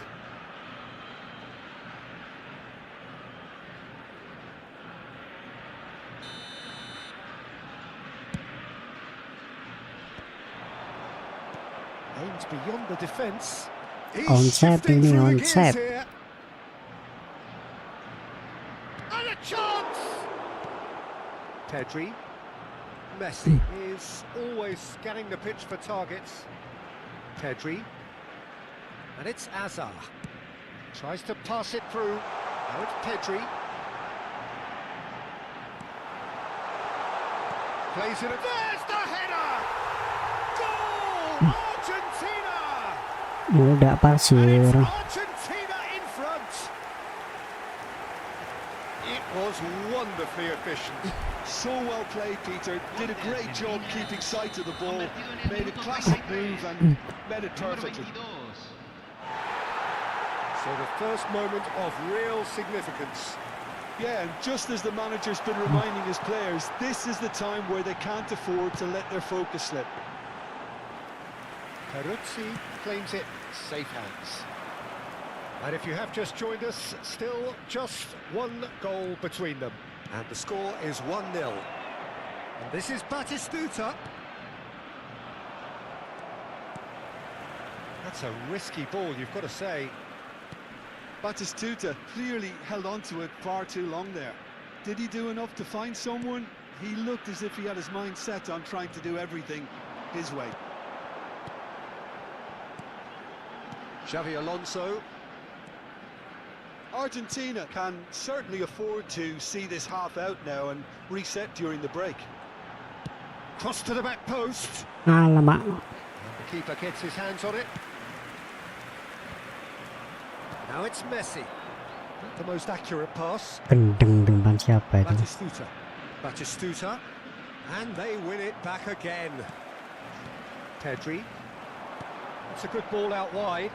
Aims beyond the defence. He's Onside, shifting ini through the gears onside. here. And a chance! Pedri. Messi is always scanning the pitch for targets. Pedri. And it's Hazard. Tries to pass it through. Now it's Pedri. Plays it. There's the header! Goal! Argentina! Udah And pasir. it's Argentina in front. It was wonderfully efficient. So well played, Peter. Did a great job keeping sight of the ball. Made a classic move and made it Número perfectly. 22. So the first moment of real significance. Yeah, and just as the manager's been reminding his players, this is the time where they can't afford to let their focus slip. Peruzzi claims it safe hands. And if you have just joined us, still just one goal between them. And the score is 1-0. And this is Batistuta. That's a risky ball, you've got to say. Batistuta clearly held on to it far too long there. Did he do enough to find someone? He looked as if he had his mind set on trying to do everything his way. Xavi Alonso. Argentina can certainly afford to see this half out now and reset during the break. Cross to the back post. Alamak. And the keeper gets his hands on it. Now it's Messi. Not the most accurate pass. Kendeng depan siapa itu? Batistuta. Batistuta. And they win it back again. Pedri. It's a good ball out wide.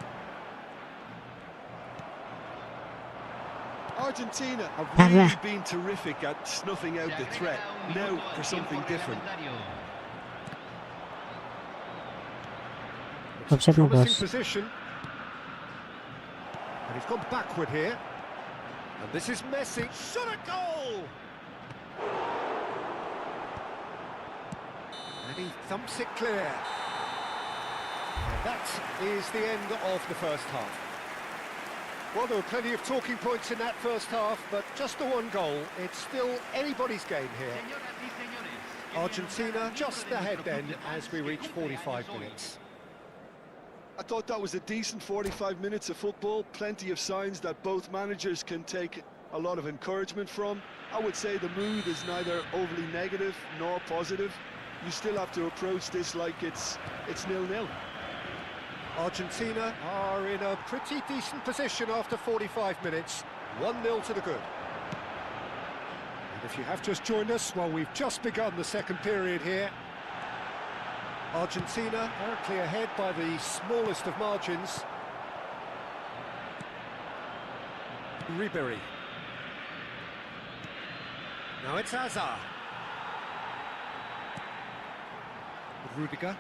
Argentina have Carla. really been terrific at snuffing out the threat. Now for something different. Offside no Promising bos. position. And he's gone backward here. And this is Messi. Shot a goal! And he thumps it clear. And that is the end of the first half. Well, there were plenty of talking points in that first half, but just the one goal. It's still anybody's game here. Argentina just ahead then as we reach 45 minutes. I thought that was a decent 45 minutes of football. Plenty of signs that both managers can take a lot of encouragement from. I would say the mood is neither overly negative nor positive. You still have to approach this like it's 0-0. Argentina are in a pretty decent position after 45 minutes. 1-0 to the good. And if you have just joined us, well, we've just begun the second period here. Argentina currently ahead by the smallest of margins. Ribery. Now it's Hazard. Rudiger.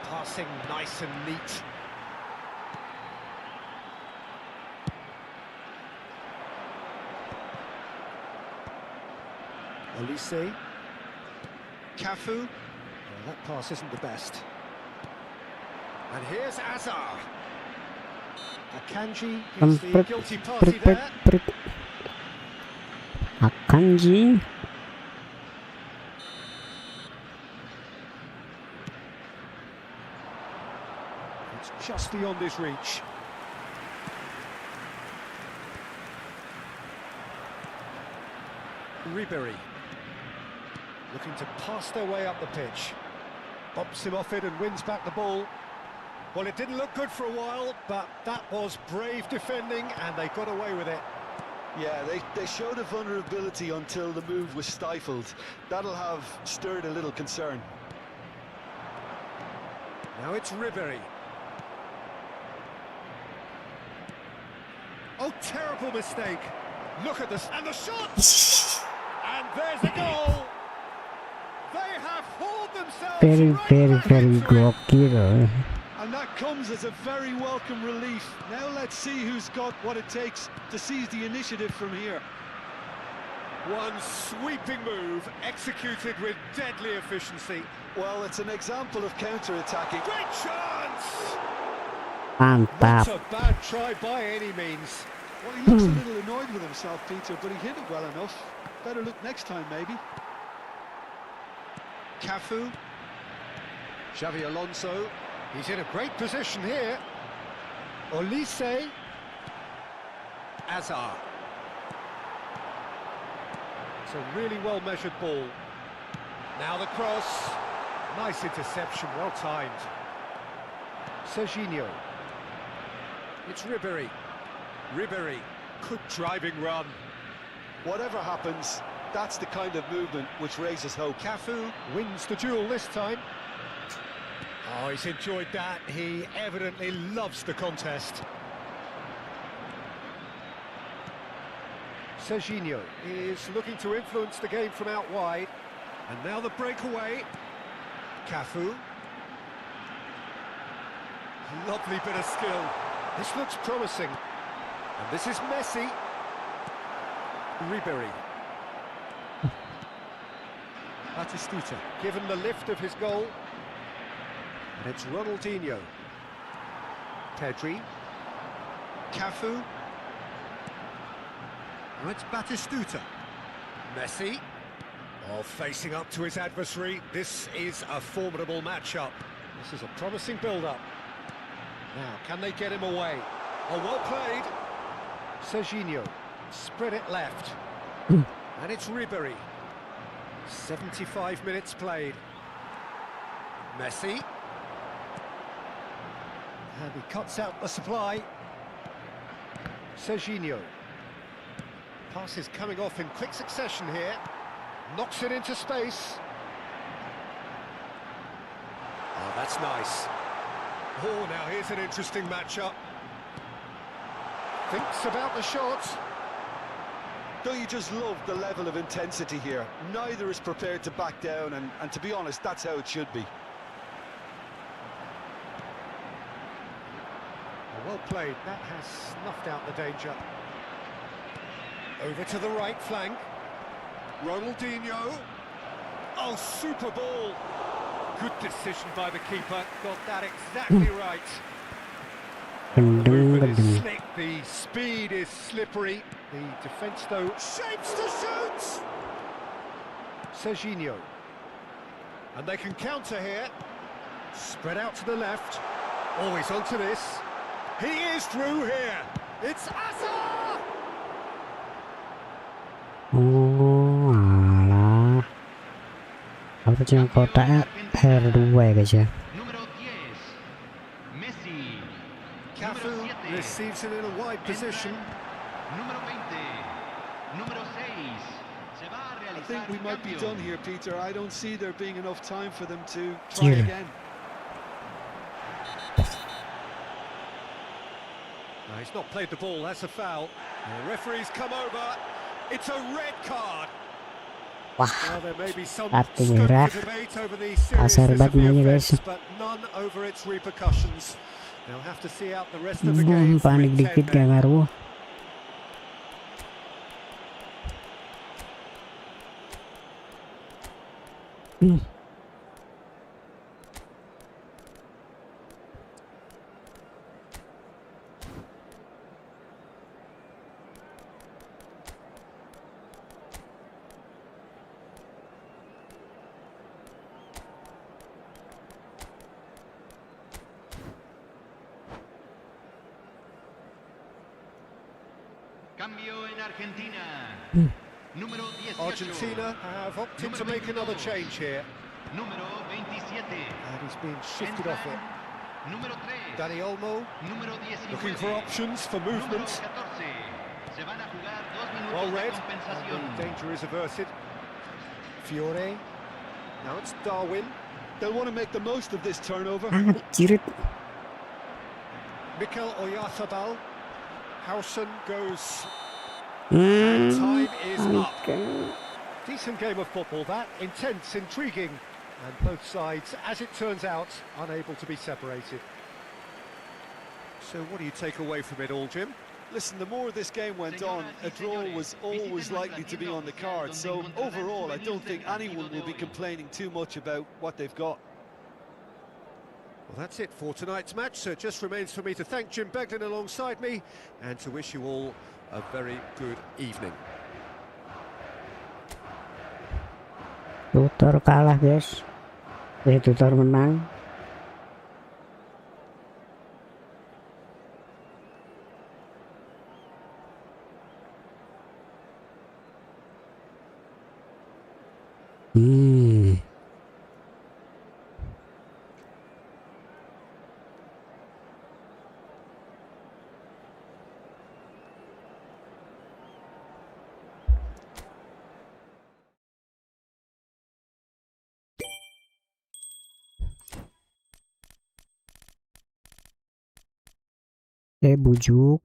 Passing nice and neat. Olise. Cafu. Well, that pass isn't the best. And here's Hazard. Akanji is the guilty party there. Akanji. It's just beyond his reach. Ribery. Looking to pass their way up the pitch. Bumps him off it and wins back the ball. Well, it didn't look good for a while, but that was brave defending and they got away with it. Yeah, they showed a vulnerability until the move was stifled. That'll have stirred a little concern. Now it's Ribery. Oh, terrible mistake. Look at this, and the shot! And there's a goal! They have hauled themselves Very, right very, back very into it. gokil. And that comes as a very welcome relief. Now let's see who's got what it takes to seize the initiative from here. One sweeping move, executed with deadly efficiency. Well, it's an example of counter-attacking. Great chance! Mantap. Not a bad try by any means. Well, he looks a little annoyed with himself, Peter, but he hit it well enough. Better look next time, maybe. Cafu. Xavi Alonso. He's in a great position here. Olise. Azar. It's a really well-measured ball. Now the cross. Nice interception, well timed. Serginho. It's Ribery. Ribery. Good driving run. Whatever happens, that's the kind of movement which raises hope. Cafu wins the duel this time. Oh, he's enjoyed that. He evidently loves the contest. Serginho is looking to influence the game from out wide. And now the breakaway. Cafu. Lovely bit of skill. This looks promising. And this is Messi. Ribery. Batistuta, given the lift of his goal. And it's Ronaldinho. Pedri. Cafu. And it's Batistuta. Messi. Oh, facing up to his adversary. This is a formidable matchup. This is a promising build-up. Now, can they get him away? Oh, well played. Serginho. Spread it left. And it's Ribery. 75 minutes played. Messi. And he cuts out the supply. Serginho. Passes coming off in quick succession here. Knocks it into space. Oh, that's nice. Oh, now here's an interesting matchup. Thinks about the shot. Don't you just love the level of intensity here? Neither is prepared to back down, and to be honest, that's how it should be. Well played, that has snuffed out the danger. Over to the right flank. Ronaldinho. Oh, super ball. Good decision by the keeper, got that exactly right. The movement is slick, the speed is slippery. The defence, though, shapes to shoot! Serginho. And they can counter here. Spread out to the left. Always onto this. He is through here. It's Azar! Oh, alah. Harusnya kotak R2 guys ya. Número 10, Messi. Cafu receives it in a wide position. Número 20, número 6. Se va a I realizar think we un might be cambio. done here, Peter. I don't see there being enough time for them to try again. No, he's not played the ball, that's a foul. The referee's come over. It's a red card. Wah, Well, there may be some starting scope ref. for debate over the Kasar seriousness banget of the mainnya, guys. offence, but none over its repercussions. They'll have to see out the rest of the game. Panik dikit gak ngaruh. Cambio en Argentina. Número 18. Argentina have opted to make another change here. Número 27. And he's been shifted off it. Número 3. Dani Olmo Número 19. looking for options for Número movement. 14. Se van a jugar 2 minutos Well de read, compensación. and the danger is averted. Fiore, now it's Darwin. They'll want to make the most of this turnover. Anjir. Mikel Oyarzabal. Howson goes. Hmm, Time is up. oke. Decent game of football, that. Intense, intriguing. And both sides, as it turns out, unable to be separated. So what do you take away from it all, Jim? Listen, the more this game went on, a draw was always likely to be on the card. So overall, I don't think anyone will be complaining too much about what they've got. Well, that's it for tonight's match. So it just remains for me to thank Jim Beglin alongside me and to wish you all a very good evening. Tutor kalah, guys. Tutor menang. Bujuk.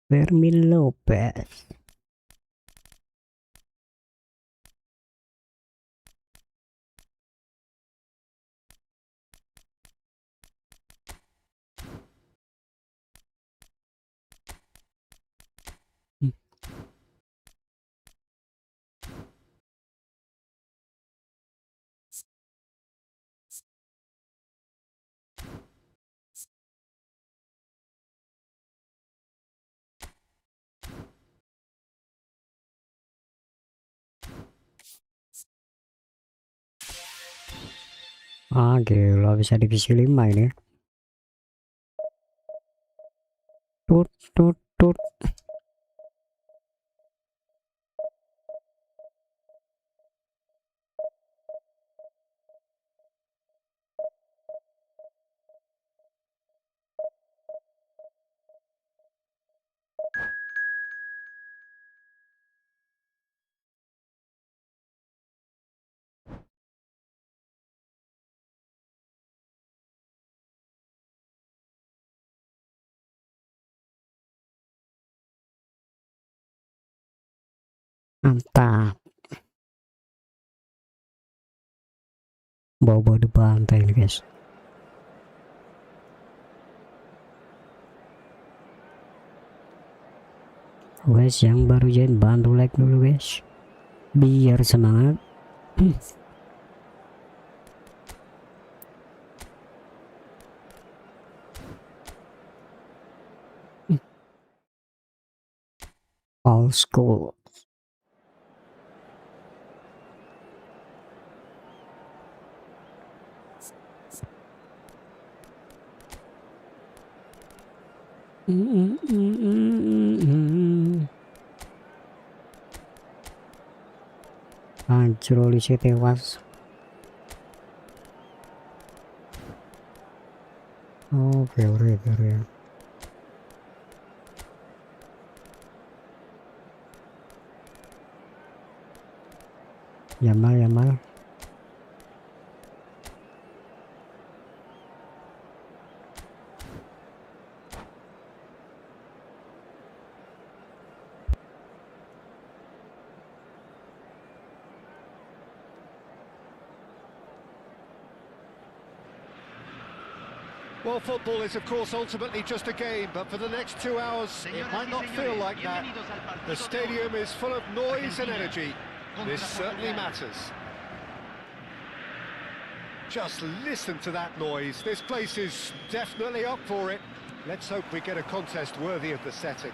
Fermin Lopez. Gila bisa divisi 5 ini. Tut tut tut. Mantap. Bawa di pantai ini, guys. Guys, yang baru join bantu like dulu, guys, biar semangat. All school. Hancur Olise tewas. Oh, Fiore ya. Yamal. Well, football is, of course, ultimately just a game, but for the next 2 hours, it might not feel like that. The stadium is full of noise and energy. This certainly matters. Just listen to that noise. This place is definitely up for it. Let's hope we get a contest worthy of the setting.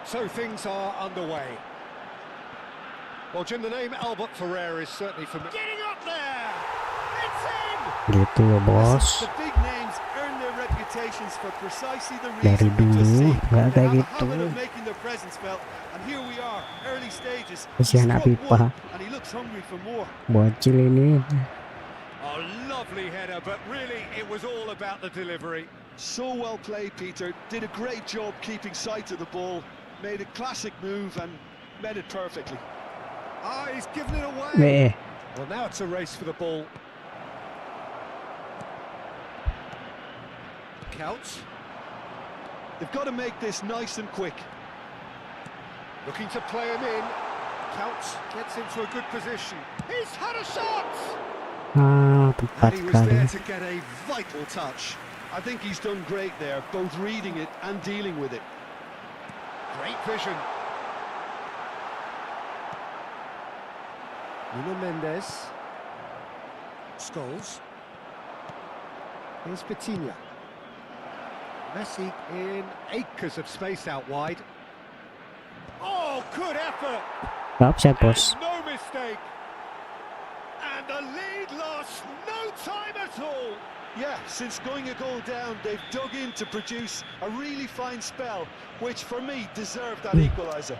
So things are underway. Well, Jim, the name Albert Ferrer is certainly familiar. Getting up there! It's in! Gitu ya, bos. The big names earn their reputation expectations for precisely the Dari reason we just dulu seen. nggak They kayak have a gitu. habit of making their presence felt, and here we are, early stages. He Kasihan struck Apipa, one, and he looks hungry for more. bocil ini. A lovely header, but really it was all about the delivery. So well played, Peter. Did a great job keeping sight of the ball. Made a classic move and met it perfectly. Ah, he's given it away. Weh, Well, now it's a race for the ball. Counts. They've got to make this nice and quick. Looking to play him in. Counts gets into a good position. He's had a shot! tepat And he was sekali. there to get a vital touch. I think he's done great there, both reading it and dealing with it. Great vision. Nuno Mendes. Scholes. Here's Vitinha. Messi in acres of space out wide. Oh, good effort! Offside, bos. No mistake. And the lead lost no time at all. Yeah, since going a goal down, they've dug in to produce a really fine spell, which for me deserved that equaliser.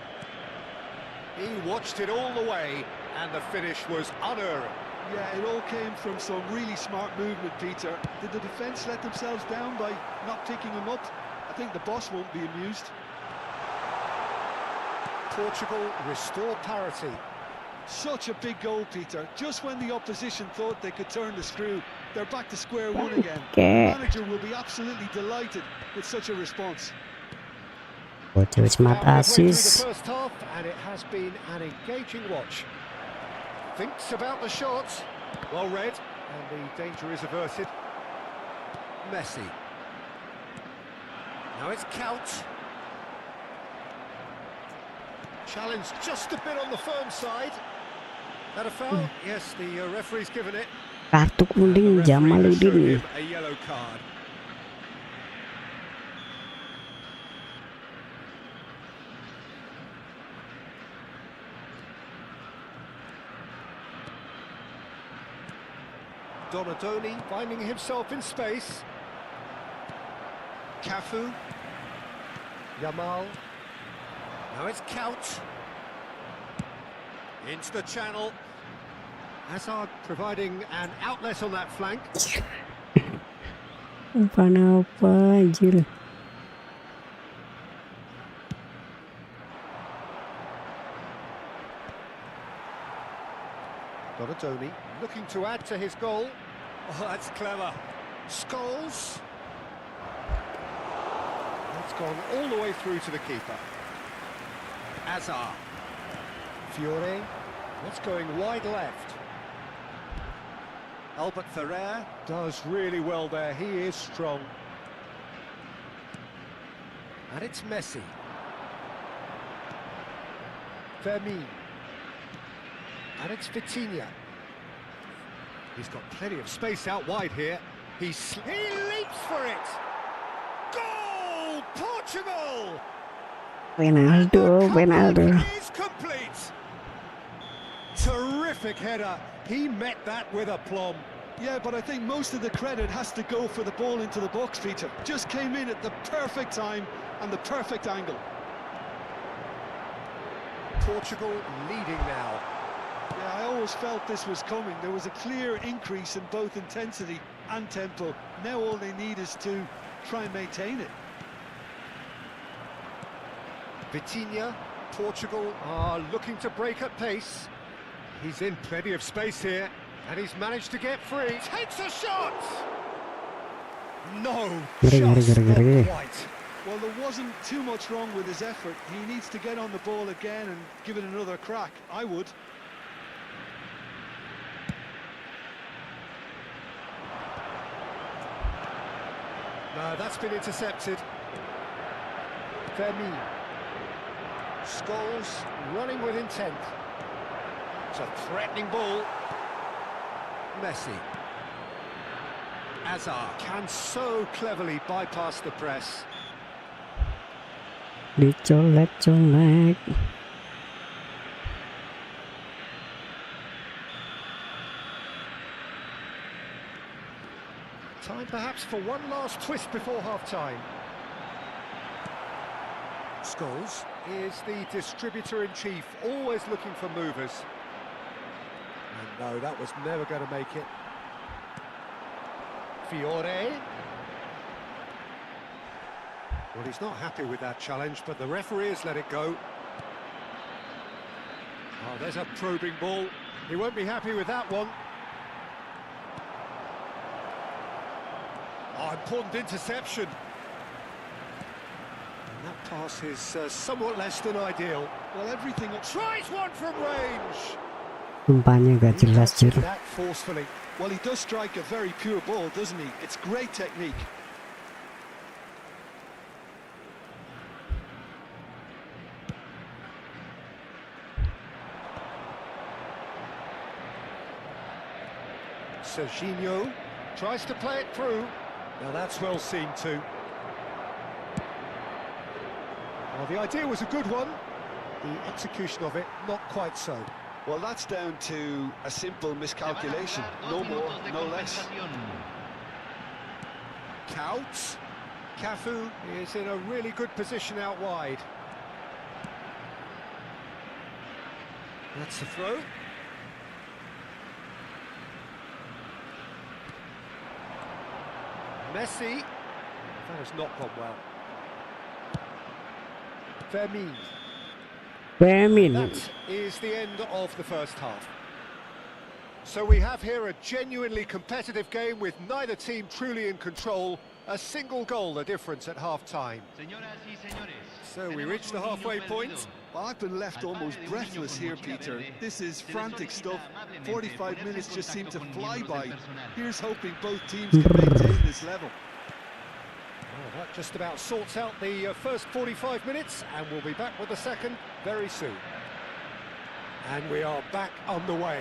He watched it all the way, and the finish was unerring. Yeah, it all came from some really smart movement, Peter. Did the defence let themselves down by not picking him up? I think the boss won't be amused. Portugal restore parity. Such a big goal, Peter. Just when the opposition thought they could turn the screw, they're back to square one again. The manager will be absolutely delighted with such a response. Bocil smart Now, midway through the assist. first half, and it has been an engaging watch. Thinks about the shot. Well read, and the danger is averted. Messi. Now it's Count. Challenge just a bit on the firm side. That a foul? Yes, the referee's given it. Kartu And the kuning referee has shown Jamaluddin. him a yellow card. Donadoni finding himself in space. Cafu. Yamal. Now it's Count. Into the channel. Hazard providing an outlet on that flank. Apa anjir. Donadoni looking to add to his goal. Oh, that's clever. Scholes. That's gone all the way through to the keeper. Azar. Fiore. That's going wide left. Albert Ferrer does really well there. He is strong. And it's Messi. Fermin. And it's Vitinha. He's got plenty of space out wide here. He leaps for it. Goal! Portugal! Ronaldo, Ronaldo. Is complete. Terrific header. He met that with aplomb. Yeah, but I think most of the credit has to go for the ball into the box, Peter. Just came in at the perfect time and the perfect angle. Portugal leading now. Yeah, I always felt this was coming. There was a clear increase in both intensity and tempo. Now all they need is to try and maintain it. Vitinha, Portugal are looking to break at pace. He's in plenty of space here, and he's managed to get free. Takes a shot! No, just not quite. Well, there wasn't too much wrong with his effort. He needs to get on the ball again and give it another crack. I would. No, that's been intercepted. Fermin. Scholes running with intent. It's a threatening ball. Messi. Azar can so cleverly bypass the press. Dicolek-colek. Time Time perhaps for one last twist before half-time. Scholes is the distributor-in-chief, always looking for movers. And no, that was never going to make it. Fiore. Well, he's not happy with that challenge, but the referee has let it go. Oh, there's a probing ball. He won't be happy with that one. Oh, important interception. And that pass is somewhat less than ideal. Well, everything... Tries one from range! Umpannya gak jelas, Jir. That forcefully. Well, he does strike a very pure ball, doesn't he? It's great technique. Serginho tries to play it through. Now that's well seen too. Well, the idea was a good one. The execution of it, not quite so. Well, that's down to a simple miscalculation. No more, no less. Counts. Cafu is in a really good position out wide. That's the throw. Messi. That has not gone well. Vermin. That is the end of the first half. So we have here a genuinely competitive game with neither team truly in control. A single goal the difference at half-time. So we reach the halfway point. Well, I've been left almost breathless here, Peter. This is frantic stuff. 45 minutes just seem to fly by. Here's hoping both teams can maintain this level. Well, that just about sorts out the first 45 minutes, and we'll be back with the second very soon. And we are back underway.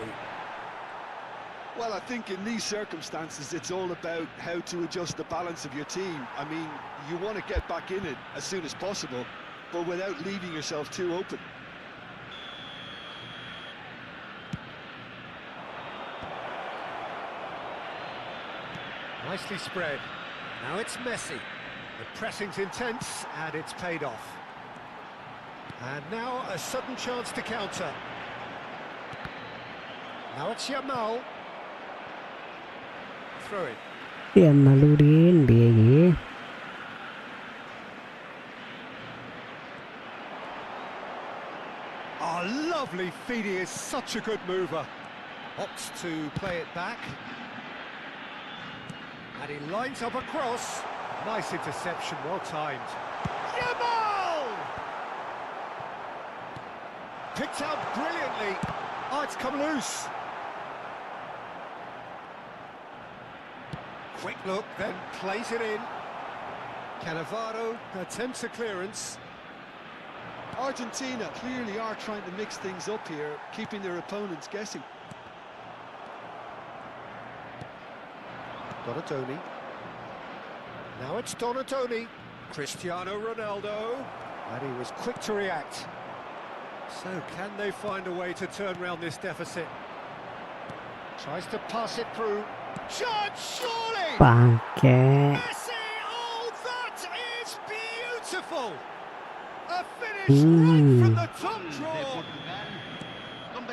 Well, I think in these circumstances, it's all about how to adjust the balance of your team. I mean, you want to get back in it as soon as possible, but without leaving yourself too open. Nicely spread. Now it's Messi. The pressing's intense, and it's paid off. And now a sudden chance to counter. Now it's Yamal. Throw it. Tiền mà lưu đến bìa gì. Oh, lovely feed. He is such a good mover. Opts to play it back. And he lines up a cross. Nice interception, well timed. Yamal! Picked out brilliantly. Oh, it's come loose. Quick look, then plays it in. Cannavaro attempts a clearance. Argentina clearly are trying to mix things up here, keeping their opponents guessing. Donatoni. Now it's Donatoni. Cristiano Ronaldo. And he was quick to react. So can they find a way to turn around this deficit? Tries to pass it through. Shot, surely! Pakai. Messi! Oh, that is beautiful! A finish right from the top draw.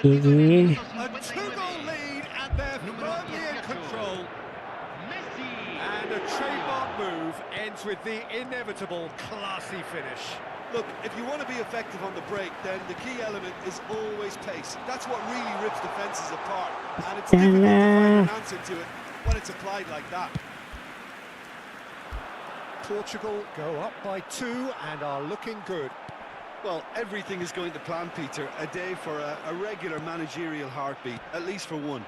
Ini. A two-goal lead, and they're firmly in control. And a trademark move ends with the inevitable classy finish. Look, if you want to be effective on the break, then the key element is always pace. That's what really rips defences apart. And it's difficult to find an answer to it when it's applied like that. Portugal go up by 2 and are looking good. Well, everything is going to plan, Peter. A day for a regular managerial heartbeat, at least for one.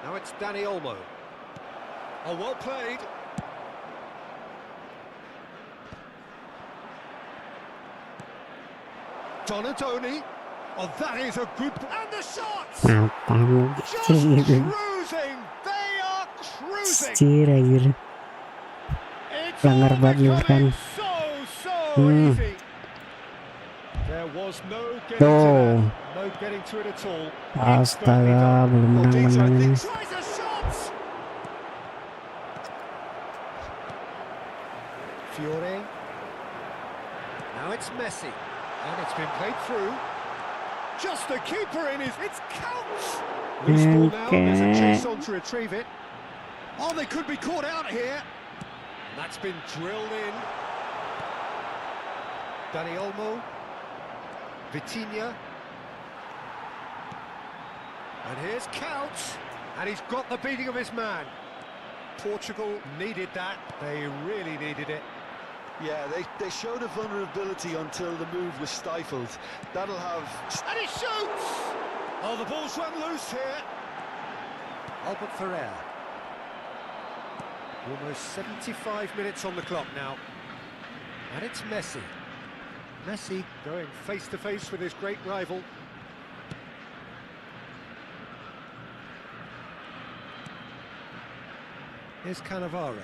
Now it's Dani Olmo. Oh, well played. Donatoni. Oh, that is a good... And the shots! Just cruising! They are cruising! Anjir, anjir. It's Pelanggar all banget kan. becoming so easy. There was no getting to Tuh. that. No getting to it at all. Astaga, belum menang-menang ini. Tries a shot! Fiore. Now it's Messi. And it's been played through. Just the keeper in his... It's counts! Loose ball now, there's a chase on to retrieve it. Oh, they could be caught out here. That's been drilled in. Dani Olmo. Vitinha. And here's Counts. And he's got the beating of his man. Portugal needed that. They really needed it. Yeah, they showed a vulnerability until the move was stifled. That'll have... And he shoots! Oh, the ball's run loose here. Albert Ferrer. Almost 75 minutes on the clock now. And it's Messi. Messi going face-to-face with his great rival. Here's Cannavaro.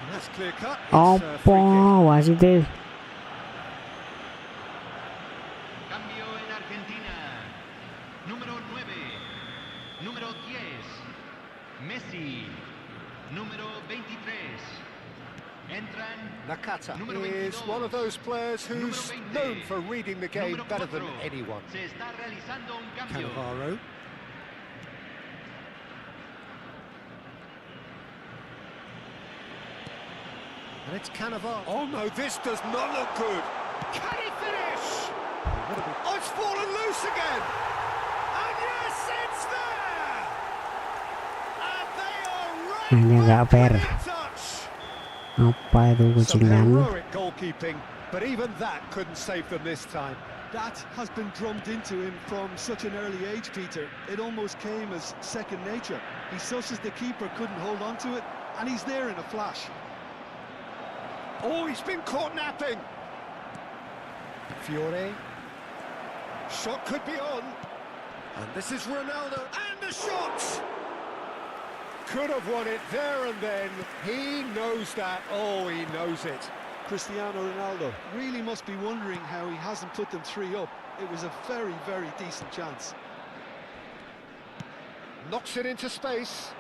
And that's clear cut. It's a free kick. Wasit. Cambio en Argentina. Número 9. Número 10. Messi. Número 23. Entran. Nakata Número is 22. one of those players who's Número 20. known for reading the game Número better than 4. anyone. Se está realizando un cambio. Cannavaro. And it's Cannavaro. Oh no, this does not look good. Can he finish? Oh, it's fallen loose again. And yes, it's there. And they are right Hanya nggak fair. in touch. Apa itu Some kucingan? heroic goalkeeping, but even that couldn't save them this time. That has been drummed into him from such an early age, Peter. It almost came as second nature. He susses the keeper couldn't hold on to it, and he's there in a flash. Oh, he's been caught napping. Fiore. Shot could be on. And this is Ronaldo. And the shot! Could have won it there and then. He knows that. Oh, he knows it. Cristiano Ronaldo really must be wondering how he hasn't put them 3 up. It was a very, very decent chance. Knocks it into space.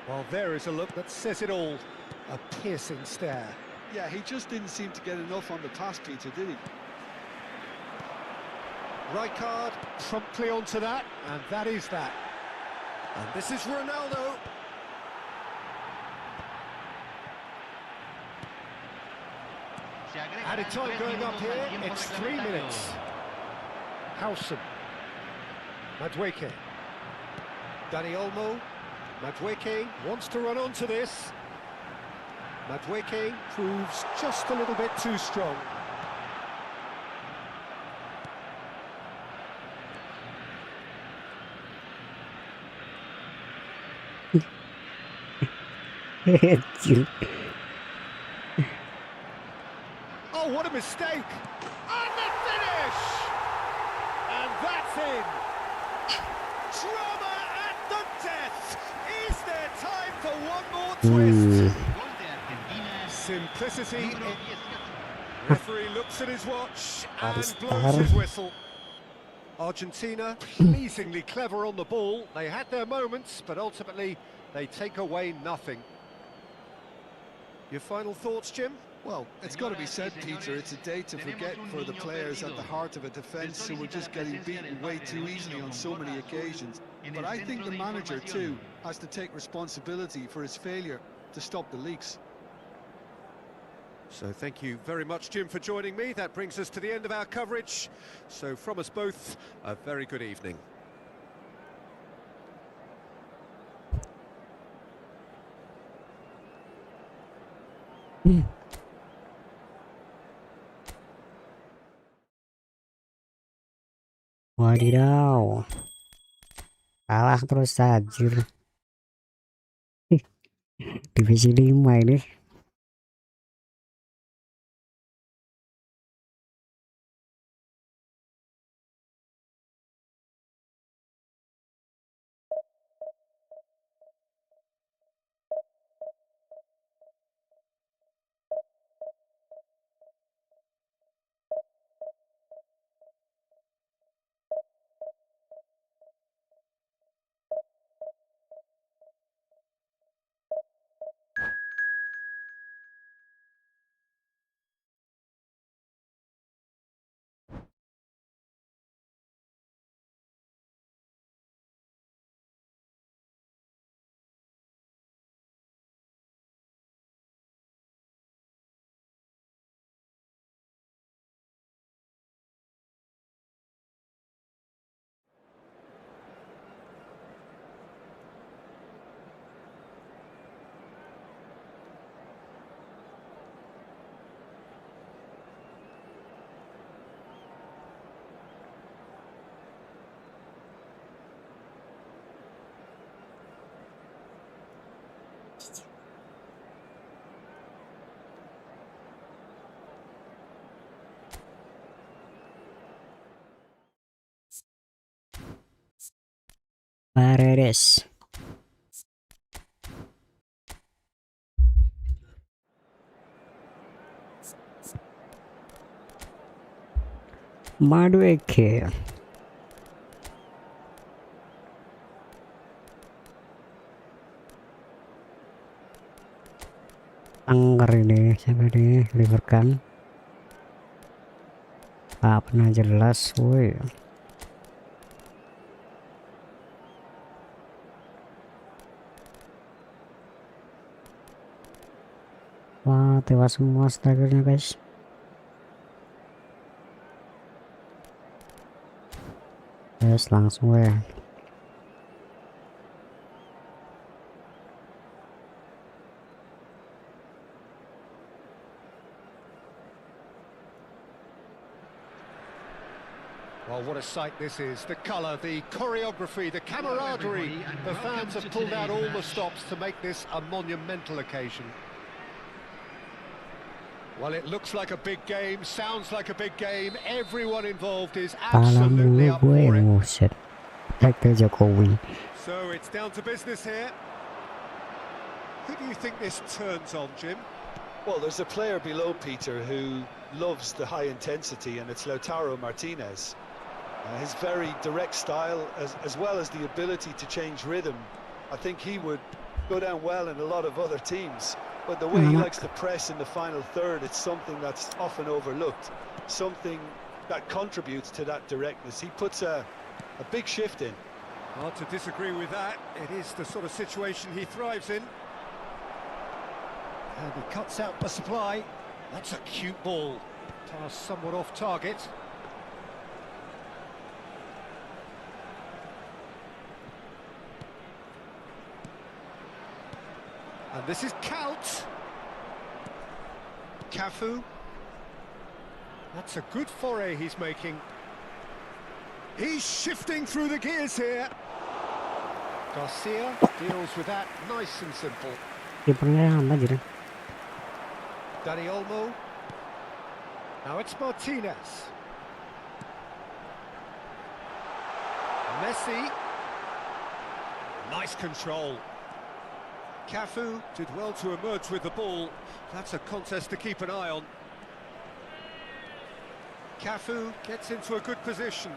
Well, there is a look that says it all. A piercing stare. Yeah, he just didn't seem to get enough on the pass, Peter, did he? Rijkaard promptly onto that, and that is that. And this is Ronaldo. Se agregarán Added time 3 going up minutos here, al tiempo it's 3 reglamentario. minutes. Howson. Madueke. Dani Olmo. Madueke wants to run onto this. Madueke proves just a little bit too strong. Oh, what a mistake! And the finish! And that's in! Drama at the death! Is there time for one more twist? Gol de Argentina. Simplicity. Número 18. Referee looks at his watch and Harus blows tahan. his whistle. Argentina, pleasingly clever on the ball. They had their moments, but ultimately they take away nothing. Your final thoughts, Jim? Well, it's got to be said, Peter, it's a day to forget for the players at the heart of a defence who were just getting beaten way too easily on so many occasions. But I think the manager, too, has to take responsibility for his failure to stop the leaks. So thank you very much, Jim, for joining me. That brings us to the end of our coverage. So from us both, a very good evening. Wadidaw. Kalah terus anjir. Divisi 5 ini. Paredes. Madueke. Angker ini siapa nih? Liverkan. Ah, pernah jelas, woi. Wah, tewas semua strikernya, guys. Yes, langsung ya. Well, what a sight this is. The colour, the choreography, the camaraderie. The fans have pulled out all the stops to make this a monumental occasion. Well, it looks like a big game, sounds like a big game. Everyone involved is absolutely up for it. So it's down to business here. Who do you think this turns on, Jim? Well, there's a player below Peter who loves the high intensity, and it's Lautaro Martinez. His very direct style, as well as the ability to change rhythm, I think he would go down well in a lot of other teams. But the way he likes to press in the final third, it's something that's often overlooked, something that contributes to that directness. He puts a big shift in. Hard to disagree with that. It is the sort of situation he thrives in. And he cuts out the supply. That's a cute ball. Pass somewhat off target. And this is Count. Cafu. That's a good foray he's making. He's shifting through the gears here. Garcia deals with that nice and simple. Dani Olmo. Now it's Martinez. Messi. Nice control. Cafu did well to emerge with the ball. That's a contest to keep an eye on. Cafu gets into a good position.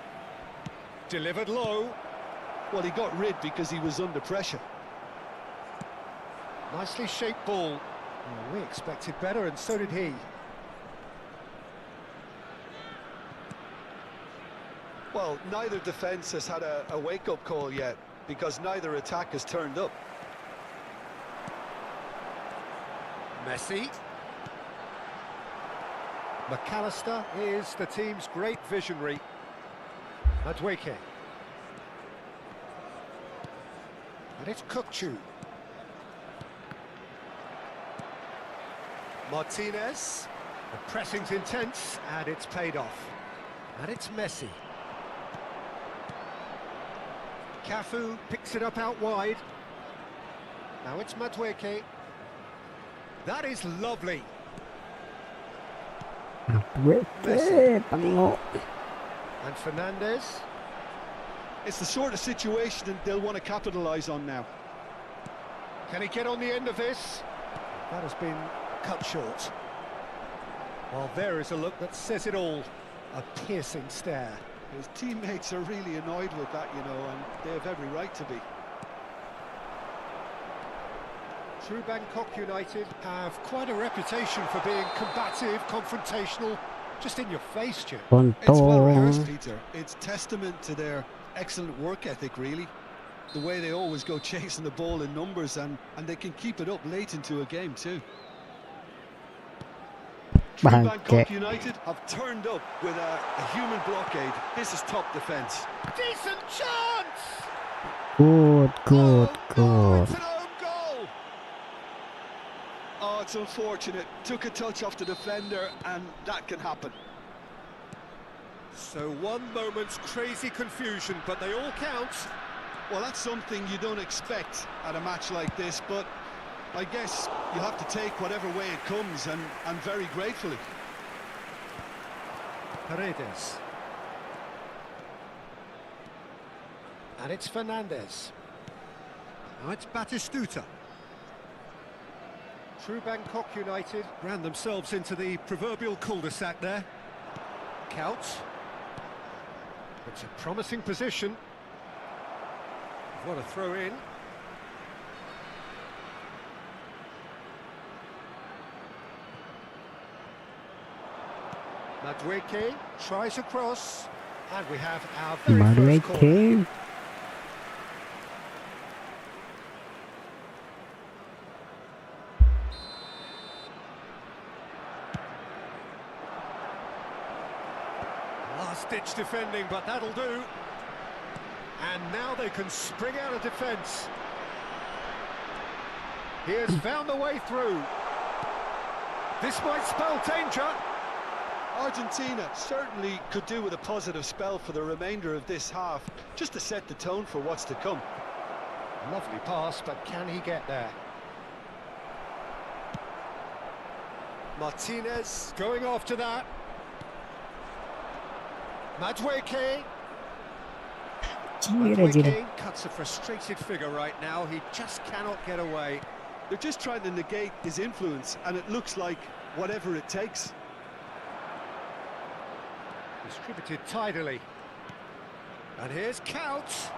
Delivered low. Well, he got rid because he was under pressure. Nicely shaped ball. Well, we expected better, and so did he. Well, neither defence has had a wake-up call yet, because neither attack has turned up. Messi. McAllister is the team's great visionary. Madueke. And it's Kukcu. Martinez. The pressing's intense, and it's paid off. And it's Messi. Cafu picks it up out wide. Now it's Madueke. That is lovely. Messi. And Fernandez. It's the sort of situation that they'll want to capitalise on now. Can he get on the end of this? That has been cut short. Well, there is a look that says it all. A piercing stare. His teammates are really annoyed with that, you know, and they have every right to be. True Bangkok United have quite a reputation for being combative, confrontational, just in your face, Jim. It's well rehearsed, Peter. It's testament to their excellent work ethic, really. The way they always go chasing the ball in numbers, and they can keep it up late into a game too. True Bangkok United have turned up with a human blockade. This is top defence. Decent chance! Good. It's an own goal! Oh, it's unfortunate. Took a touch off the defender, and that can happen. So one moment's crazy confusion, but they all count. Well, that's something you don't expect at a match like this, but I guess you have to take whatever way it comes, and very gratefully. Paredes. And it's Fernandez. Now it's Batistuta. True Bangkok United ran themselves into the proverbial cul-de-sac there. Counts. It's a promising position. What a throw in. Madueke tries across, and we have our very first corner. Madueke. Last-ditch defending, but that'll do. And now they can spring out of defence. He has found the way through. This might spell danger. Argentina certainly could do with a positive spell for the remainder of this half, just to set the tone for what's to come. Lovely pass, but can he get there? Martinez going after that. Madueke. Madueke cuts a frustrated figure right now. He just cannot get away. They're just trying to negate his influence, and it looks like whatever it takes. Distributed tidily. And here's Couch.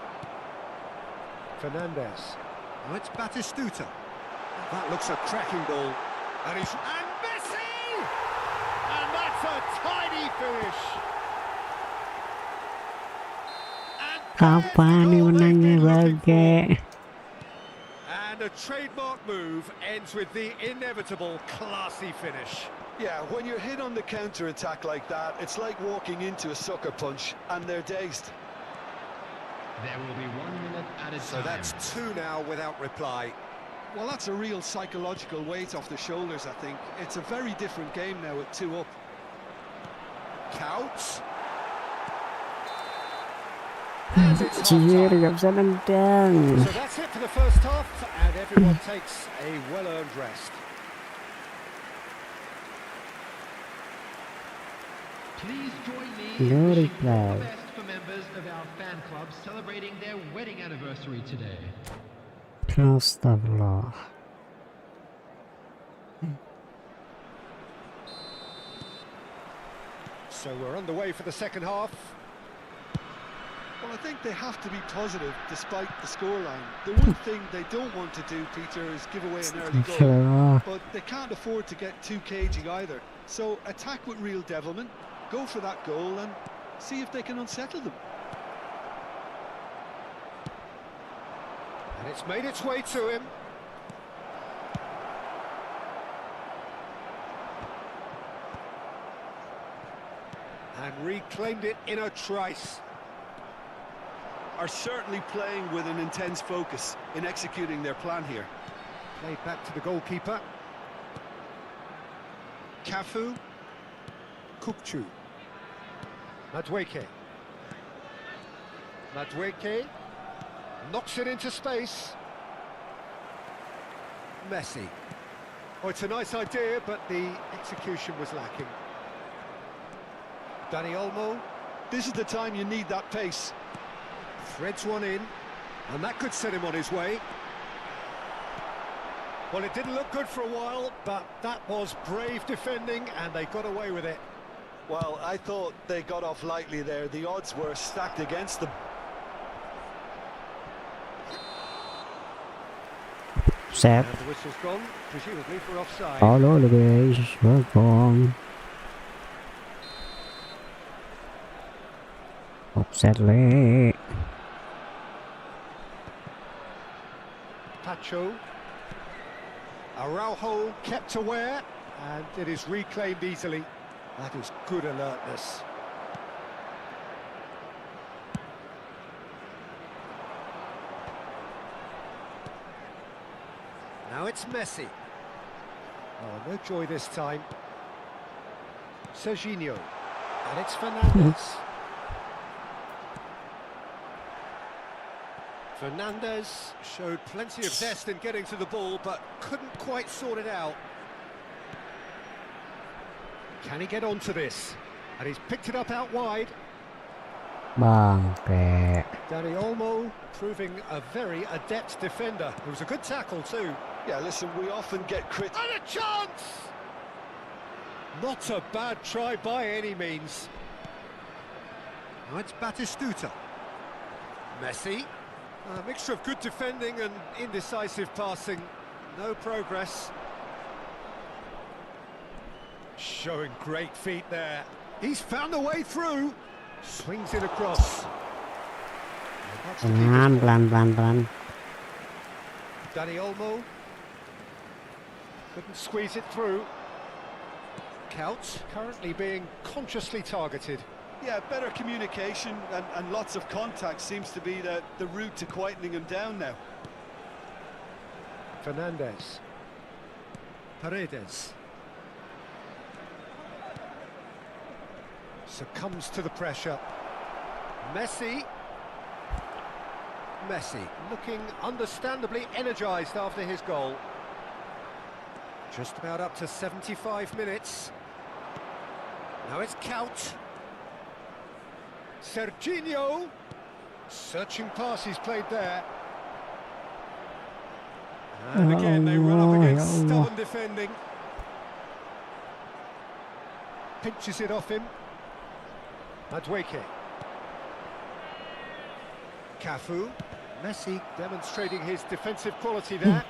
Fernandez. Now it's Batistuta. That looks a cracking ball. And Messi! And that's a tiny finish. Kapan nih menangnya Baga? And a trademark move ends with the inevitable classy finish. Yeah, when you're hit on the counter-attack like that, it's like walking into a sucker punch, and they're dazed. There will be 1 minute at a time. So that's 2 now without reply. Well, that's a real psychological weight off the shoulders, I think. It's a very different game now with 2 up. Couch. Cier, gak bisa nendang. So that's it for the first half, and everyone takes a well-earned rest. Please join me No in wishing reply. all the best for members of our fan club celebrating their wedding anniversary today. Astagfirullah. So we're underway for the second half. Well, I think they have to be positive despite the scoreline. The one thing they don't want to do, Peter, is give away an early goal. Astagfirullah. But they can't afford to get too cagey either. So attack with real devilment, go for that goal and see if they can unsettle them. And it's made its way to him. And reclaimed it in a trice. Are certainly playing with an intense focus in executing their plan here. Played back to the goalkeeper. Cafu. Kukcu. Madueke. Madueke. Knocks it into space. Messi. Oh, it's a nice idea, but the execution was lacking. Dani Olmo. This is the time you need that pace. Threads one in, and that could set him on his way. Well, it didn't look good for a while, but that was brave defending, and they got away with it. Well, I thought they got off lightly there. The odds were stacked against them. Set. And the whistle's gone, presumably for offside. Alo guys, welcome. Offset le. Pacho. Araujo kept aware, and it is reclaimed easily. That is good alertness. Now it's Messi. Oh, no joy this time. Serginho. And it's Fernandez. Fernandez showed plenty of zest in getting to the ball, but couldn't quite sort it out. Can he get onto this? And he's picked it up out wide. Bangke. Dari proving a very adept defender. It was a good tackle too. Yeah, listen, we often get crit. And a chance! Not a bad try by any means. Now it's Batistuta. Messi. A mixture of good defending and indecisive passing. No progress. Showing great feet there. He's found a way through. Swings it across. Pelan. Dari couldn't squeeze it through. Couch currently being consciously targeted. Yeah, better communication and lots of contact seems to be the route to quietening him down now. Fernandez. Paredes. Succumbs to the pressure. Messi looking understandably energised after his goal. Just about up to 75 minutes. Now it's Couch. Serginho. Searching pass he's played there. And again they run up against stubborn defending. Pinches it off him. Madueke. Cafu. Messi demonstrating his defensive quality there.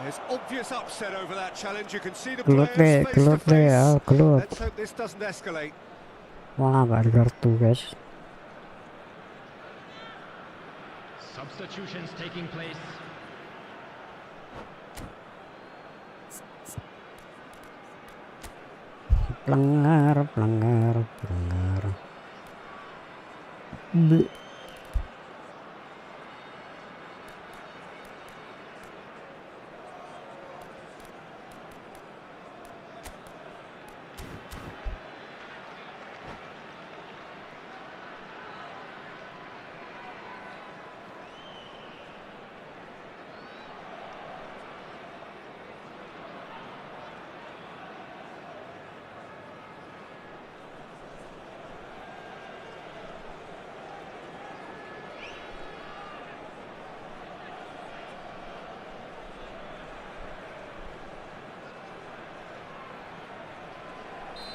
There's obvious upset over that challenge. You can see the players face to face. Let's hope this doesn't escalate. Wah, gak ada kartu guys. Substitutions taking place. Pelanggar.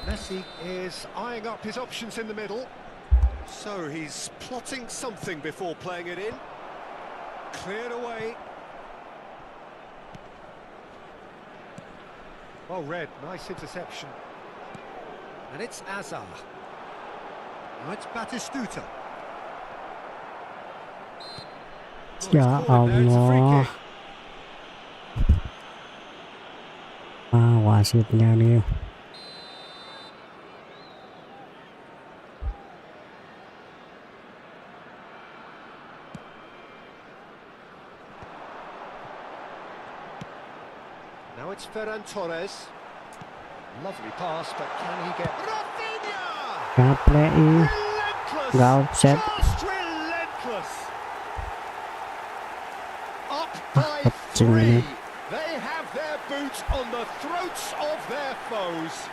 Messi is eyeing up his options in the middle. So he's plotting something before playing it in. Cleared away. Well read, nice interception. And it's Azar. Now it's Batistuta. Ya Allah. Wasitnya nih. Now it's Ferran Torres. Lovely pass, but can he get... Rafinha! Gak play. Relentless! Gak offset. Just relentless! Up by 3. They have their boots on the throats of their foes.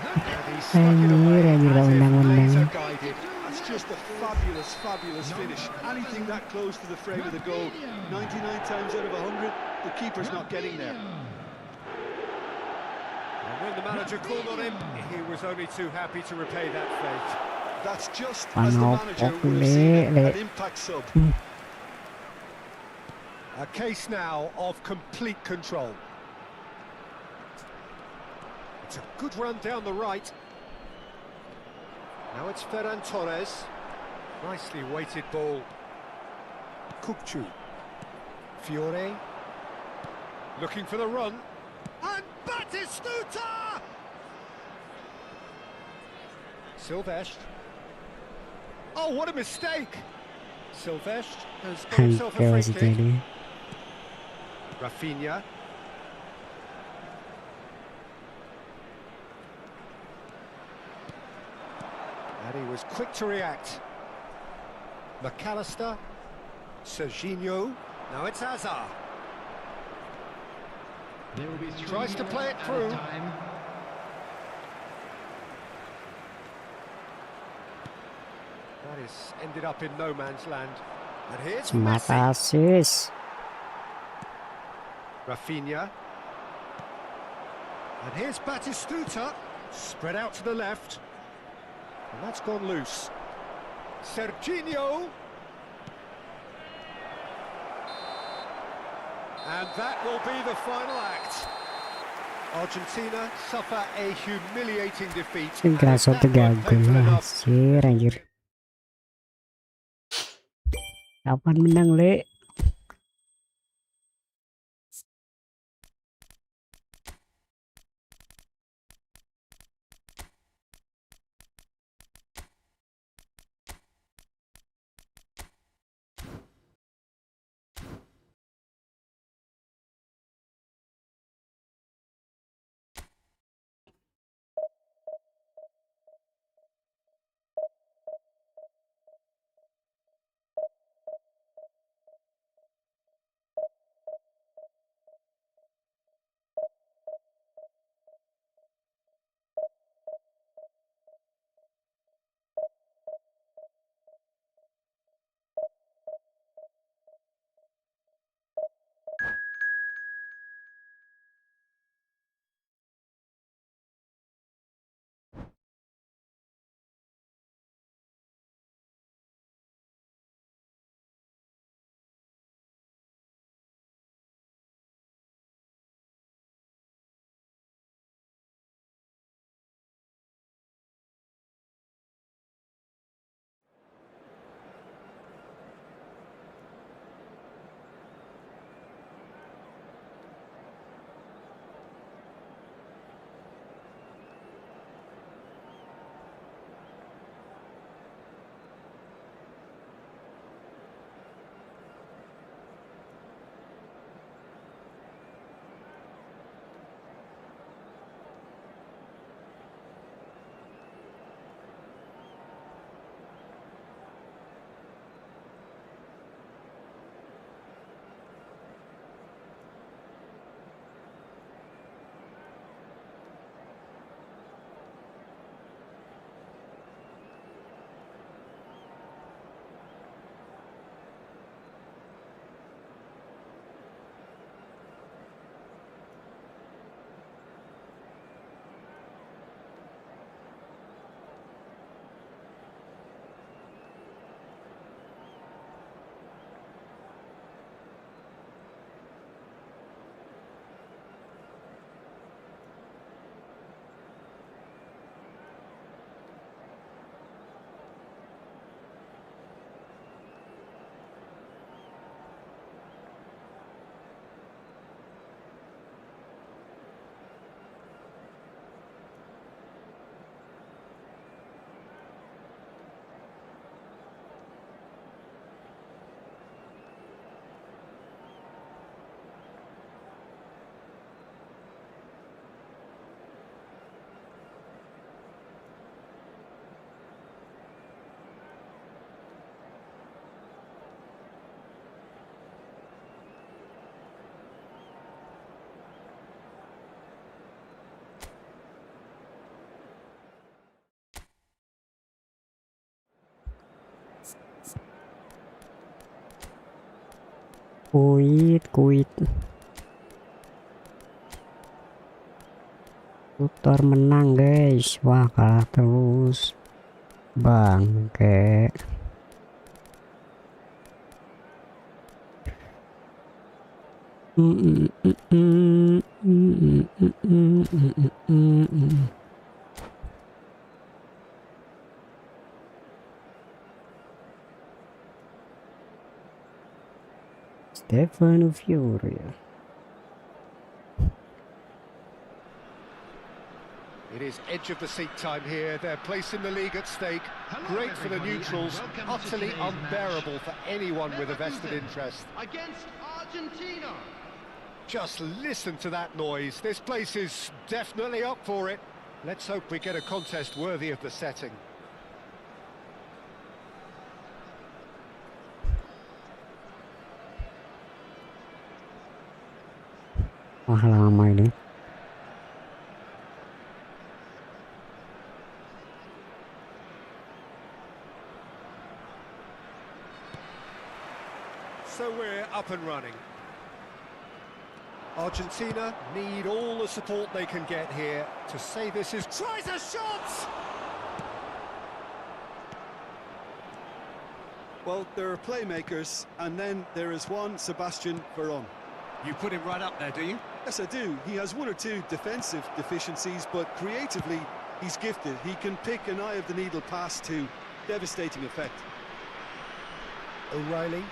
And he's stuck it away as if laser guided. That's just a fabulous finish. Anything that close to the frame of the goal, 99 times out of 100, the keeper's not getting there. And when the manager called on him, he was only too happy to repay that fate. That's just as the manager would have seen an impact sub. A case now of complete control. It's a good run down the right. Now it's Ferran Torres. Nicely weighted ball. Kukcu. Fiore. Looking for the run. And Batistuta! Silvestre. Oh, what a mistake! Silvestre has got himself a free kick. Rafinha. And he was quick to react. McAllister. Serginho. Now it's Hazard. There will be 3 Tries to minutes play it added through. time. That is ended up in no man's land. And here's Terima Messi. kasih. Rafinha. And here's Batistuta. Spread out to the left. And that's gone loose. Serginho. And that will be the final act. Argentina suffer a humiliating defeat. And if Grasso that weren't gagal painful enough, anjir anjir. Kapan menang, Le? Kuit. Putar menang guys. Wah, kalah terus. Bangke. Stefano Fiori. It is edge of the seat time here. Their place in the league at stake. Hello, Great for the everybody, neutrals, and welcome to utterly today's unbearable match. for anyone with a vested interest. Against Argentina. Just listen to that noise. This place is definitely up for it. Let's hope we get a contest worthy of the setting. Wah, lama ini. So we're up and running. Argentina need all the support they can get here to say this is... Tries a shot! Well, there are playmakers, and then there is one Sebastian Veron. You put him right up there, do you? Yes, I do. He has one or two defensive deficiencies, but creatively, he's gifted. He can pick an eye-of-the-needle pass to devastating effect. O'Reilly.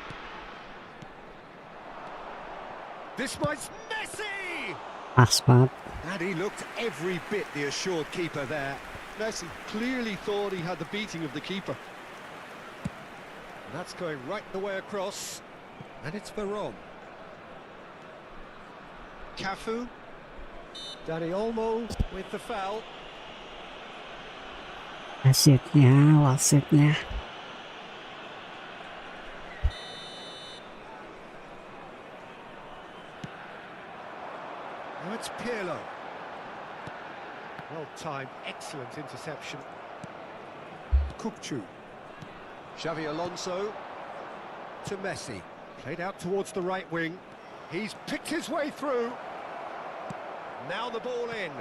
This might... Messi! Pas banget. And he looked every bit the assured keeper there. Messi clearly thought he had the beating of the keeper. And that's going right the way across. And it's Veron. Cafu. Dani Olmo with the foul. Wasitnya. Now it's Pirlo. Well timed, excellent interception. Kukçu. Xavi Alonso to Messi. Played out towards the right wing. He's picked his way through. Now the ball in.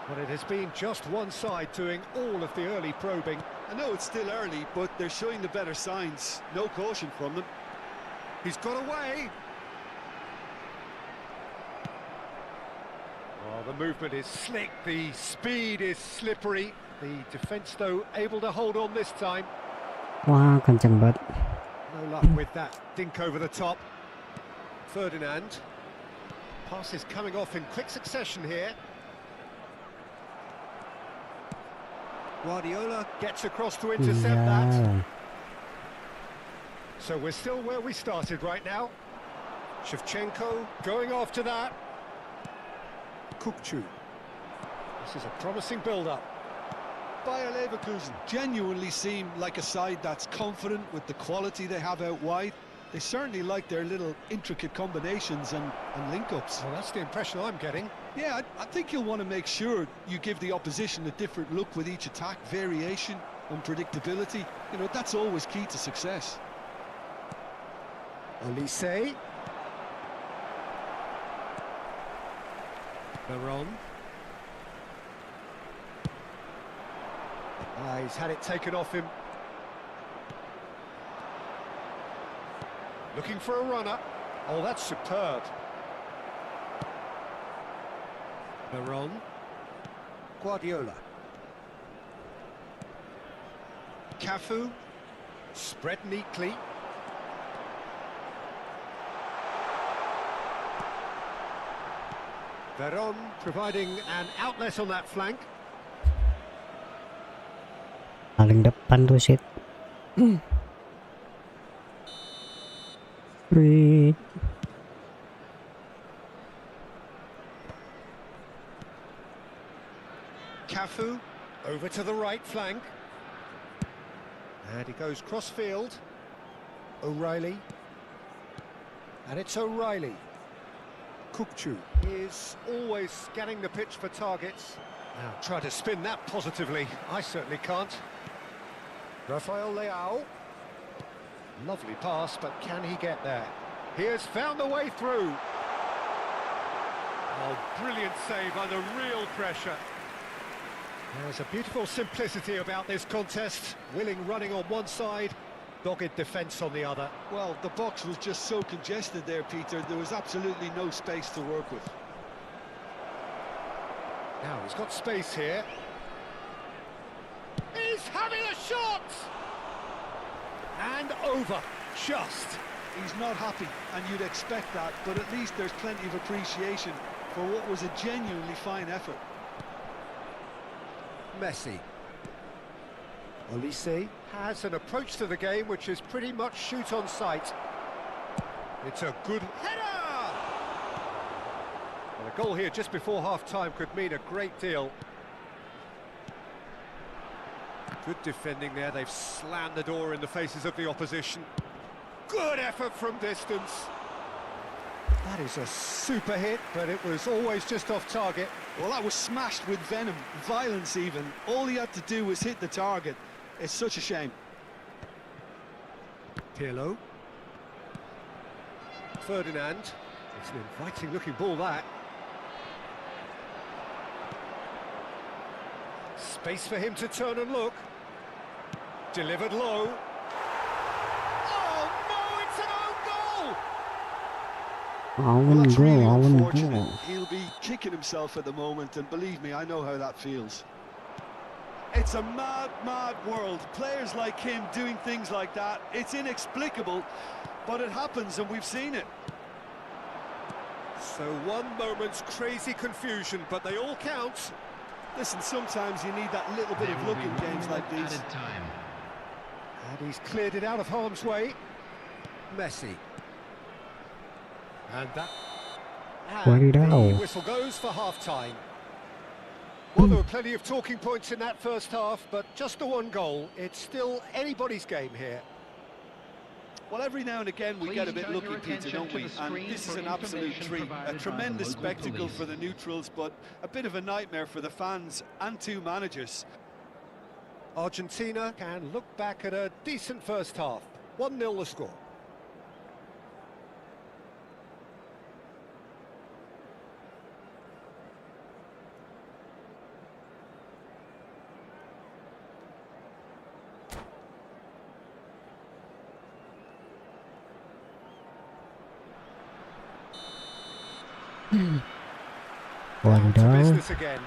But it has been just one side doing all of the early probing. I know it's still early, but they're showing the better signs. No caution from them. He's got away. Oh, the movement is slick, the speed is slippery. The defence, though, able to hold on this time. Wah, kenceng banget. No luck with that dink over the top. Ferdinand. Passes coming off in quick succession here. Guardiola gets across to intercept that. Iya. So we're still where we started right now. Shevchenko going after that. Kukçu. This is a promising build-up. Bayer Leverkusen genuinely seem like a side that's confident with the quality they have out wide. They certainly like their little intricate combinations and link-ups. Well, that's the impression I'm getting. Yeah, I think you'll want to make sure you give the opposition a different look with each attack. Variation, unpredictability, you know, that's always key to success. Olise. Veron. He's had it taken off him. Looking for a runner. Oh, that's superb. Veron. Guardiola. Cafu. Spread neatly. Veron providing an outlet on that flank. Paling depan tuh sit. Wih. Cafu over to the right flank. And he goes cross-field. O'Reilly. And it's O'Reilly. Kukçu is always scanning the pitch for targets. Now try to spin that positively. I certainly can't. Rafael Leao. Lovely pass, but can he get there? He has found the way through. Oh, brilliant save under real pressure. There's a beautiful simplicity about this contest. Willing running on one side, dogged defence on the other. Well, the box was just so congested there, Peter. There was absolutely no space to work with. Now he's got space here. He's having a shot! And over, just. He's not happy, and you'd expect that, but at least there's plenty of appreciation for what was a genuinely fine effort. Messi. Olise has an approach to the game which is pretty much shoot on sight. It's a good header! Well, a goal here just before half-time could mean a great deal. Good defending there, they've slammed the door in the faces of the opposition. Good effort from distance. That is a super hit, but it was always just off target. Well, that was smashed with venom, violence even. All he had to do was hit the target. It's such a shame. Pirlo. Ferdinand. It's an inviting looking ball, that. Space for him to turn and look. Delivered low. Oh no, it's an own goal! Well, that's really Own unfortunate. goal. He'll be kicking himself at the moment, and believe me, I know how that feels. It's a mad, mad world. Players like him doing things like that, it's inexplicable, but it happens and we've seen it. So one moment's crazy confusion, but they all count. Listen, sometimes you need that little bit There of will luck be in 1 games like minute these. added time. And he's cleared it out of harm's way. Messi. And that... And the Wadidaw. whistle goes for half-time. Well, there were plenty of talking points in that first half, but just the one goal. It's still anybody's game here. Well, every now and again we get a Please bit turn lucky, your Peter, attention don't to we? the And screen this is for an absolute information treat. A provided by the tremendous local spectacle police. for the neutrals, but a bit of a nightmare for the fans and two managers. Argentina can look back at a decent first half. 1-0 the score. Down to Wadidaw. business again.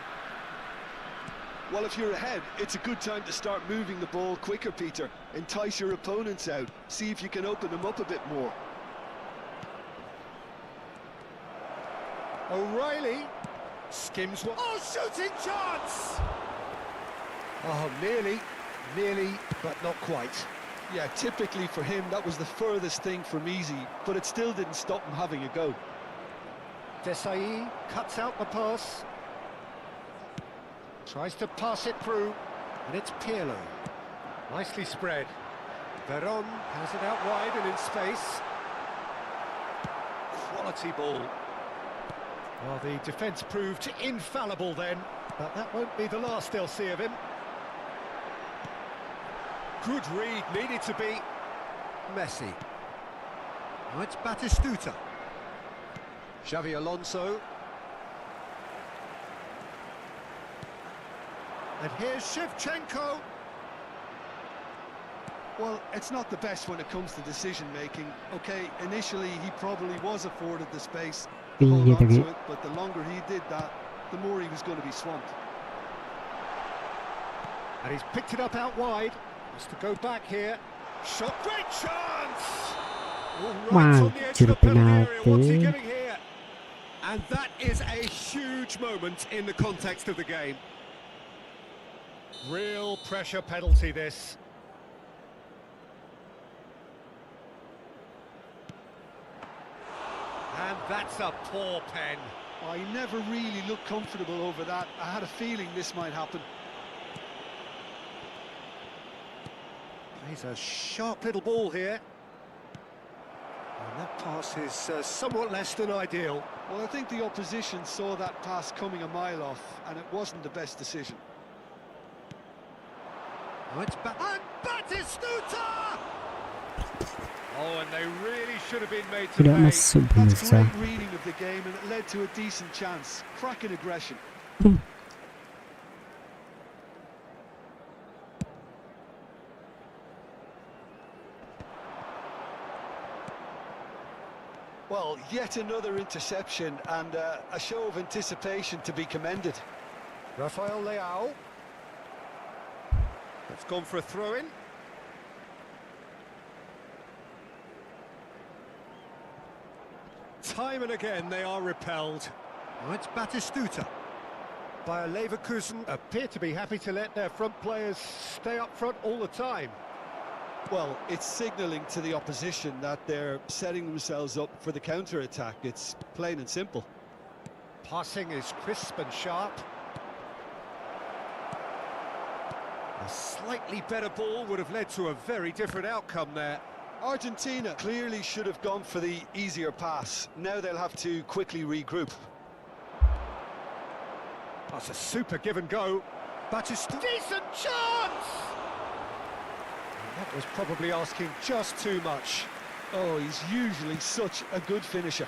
Well, if you're ahead, it's a good time to start moving the ball quicker, Peter. Entice your opponents out. See if you can open them up a bit more. O'Reilly skims one. Oh, shooting chance! Oh, nearly, but not quite. Yeah, typically for him, that was the furthest thing from easy, but it still didn't stop him having a go. Desai cuts out the pass. Tries to pass it through, and it's Pirlo. Nicely spread. Veron has it out wide and in space. Quality ball. Well, the defence proved infallible then, but that won't be the last they'll see of him. Good read, needed to be. Messi. Now it's Batistuta. Xavi Alonso. And here's Shevchenko. Well, it's not the best when it comes to decision-making. Okay, initially he probably was afforded the space to hold Iya on tadi. to it, but the longer he did that, the more he was going to be swamped. And he's picked it up out wide. Has to go back here. Shot, great chance! All right on the edge of the penalty area. What's he giving here? And that is a huge moment in the context of the game. Real pressure penalty, this. And that's a poor pen. I never really looked comfortable over that. I had a feeling this might happen. He's a sharp little ball here. And that pass is somewhat less than ideal. Well, I think the opposition saw that pass coming a mile off, and it wasn't the best decision. Oh, it's and Batistuta! Oh, and they really should have been made to Tidak pay. masuk That's pemirsa. great reading of the game, and it led to a decent chance. Cracking aggression. Well, yet another interception and a show of anticipation to be commended. Rafael Leao. It's gone for a throw-in. Time and again they are repelled. Now it's Batistuta. Bayer Leverkusen appear to be happy to let their front players stay up front all the time. Well, it's signalling to the opposition that they're setting themselves up for the counter-attack. It's plain and simple. Passing is crisp and sharp. A slightly better ball would have led to a very different outcome there. Argentina clearly should have gone for the easier pass. Now they'll have to quickly regroup. That's a super give and go. Batista, decent chance! That was probably asking just too much. Oh, he's usually such a good finisher.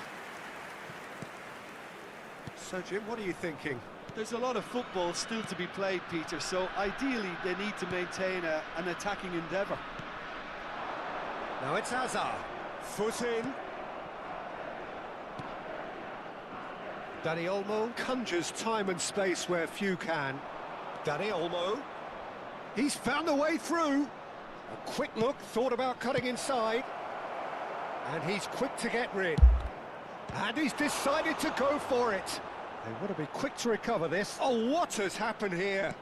So, Jim, what are you thinking? There's a lot of football still to be played, Peter, so ideally they need to maintain an attacking endeavour. Now it's Hazard. Foot in. Dani Olmo conjures time and space where few can. Dani Olmo. He's found a way through. A quick look, thought about cutting inside. And he's quick to get rid. And he's decided to go for it. They want to be quick to recover this. Oh, what has happened here?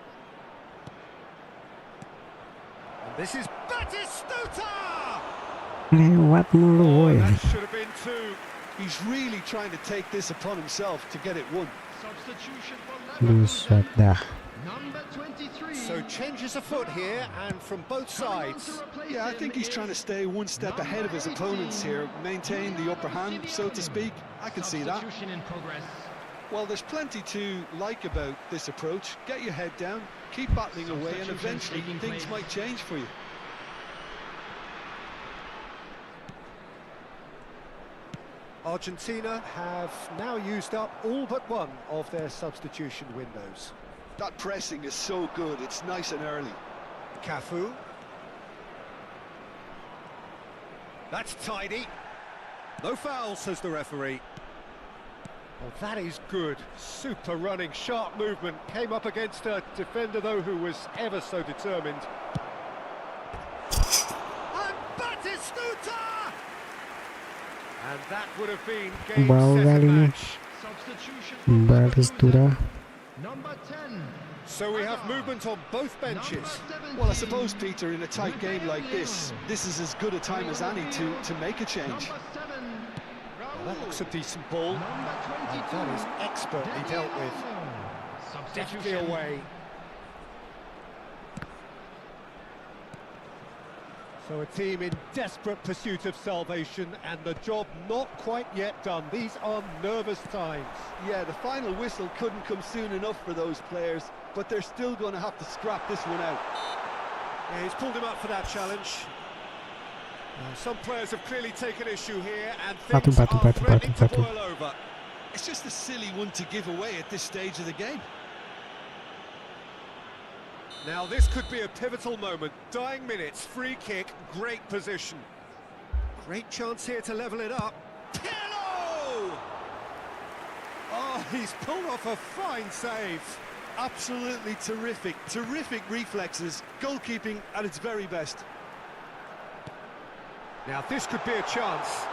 And this is Batistuta! Lewat mulu Oh, woy. that should have been two. He's really trying to take this upon himself to get it won. Substitution for Buset Leverkusen. dah. Number 23. So changes afoot here, and from both sides. Yeah, I think he's trying to stay one step ahead of his opponents here, maintain the upper hand, so to speak. I can see that. Substitution in progress. Well, there's plenty to like about this approach. Get your head down, keep battling away, and eventually things might change for you. Argentina have now used up all but one of their substitution windows. That pressing is so good, it's nice and early. Cafu. That's tidy. No foul, says the referee. Well, that is good. Super running, sharp movement. Came up against a defender, though, who was ever so determined. And Batistuta! And that would have been game, Bau set, kali and nih. match. Substitution for Batistuta. Number 10. So we have movement on both benches. Well, I suppose, Peter, in a tight game like this is as good a time as any to make a change. Number 7. Well, that looks a decent ball. Number And 22. that is expertly dealt with. Deftly Substitution. away. So a team in desperate pursuit of salvation, and the job not quite yet done. These are nervous times. Yeah, the final whistle couldn't come soon enough for those players, but they're still going to have to scrap this one out. Yeah, he's pulled him up for that challenge. Some players have clearly taken issue here, and things are threatening to boil over. It's just a silly one to give away at this stage of the game. Now this could be a pivotal moment. Dying minutes, free kick, great position. Great chance here to level it up. Pirlo! Oh, he's pulled off a fine save. Absolutely terrific, terrific reflexes, goalkeeping at its very best. Now this could be a chance.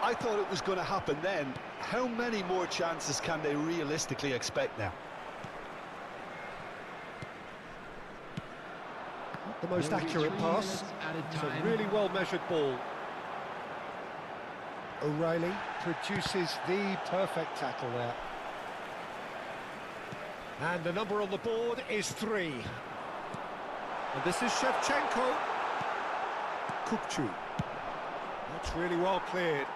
I thought it was going to happen then. How many more chances can they realistically expect now? Not the most accurate pass. It's a really well-measured ball. O'Reilly produces the perfect tackle there. And the number on the board is 3. And this is Shevchenko. Kupchu. That's really well cleared.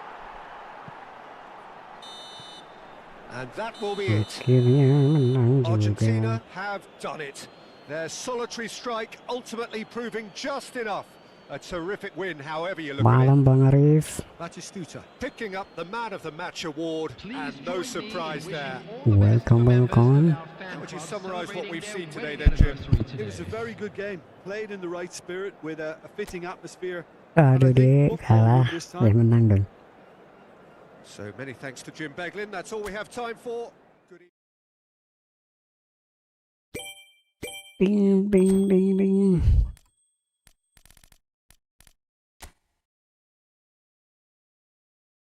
And that will be it. Akhirnya menang Argentina juga. have done it. Their solitary strike ultimately proving just enough. A terrific win, however you look at Malam it. Bang Arif. Batistuta picking up the Man of the Match award, and no surprise there. Welcome, welcome. How would you summarise what we've seen today then, Jim? It was a very good game, played in the right spirit with a fitting atmosphere. Aduh deh, kalah. Menang dong. So many thanks to Jim Beglin. That's all we have time for. Good evening. Ding, ding, ding, ding.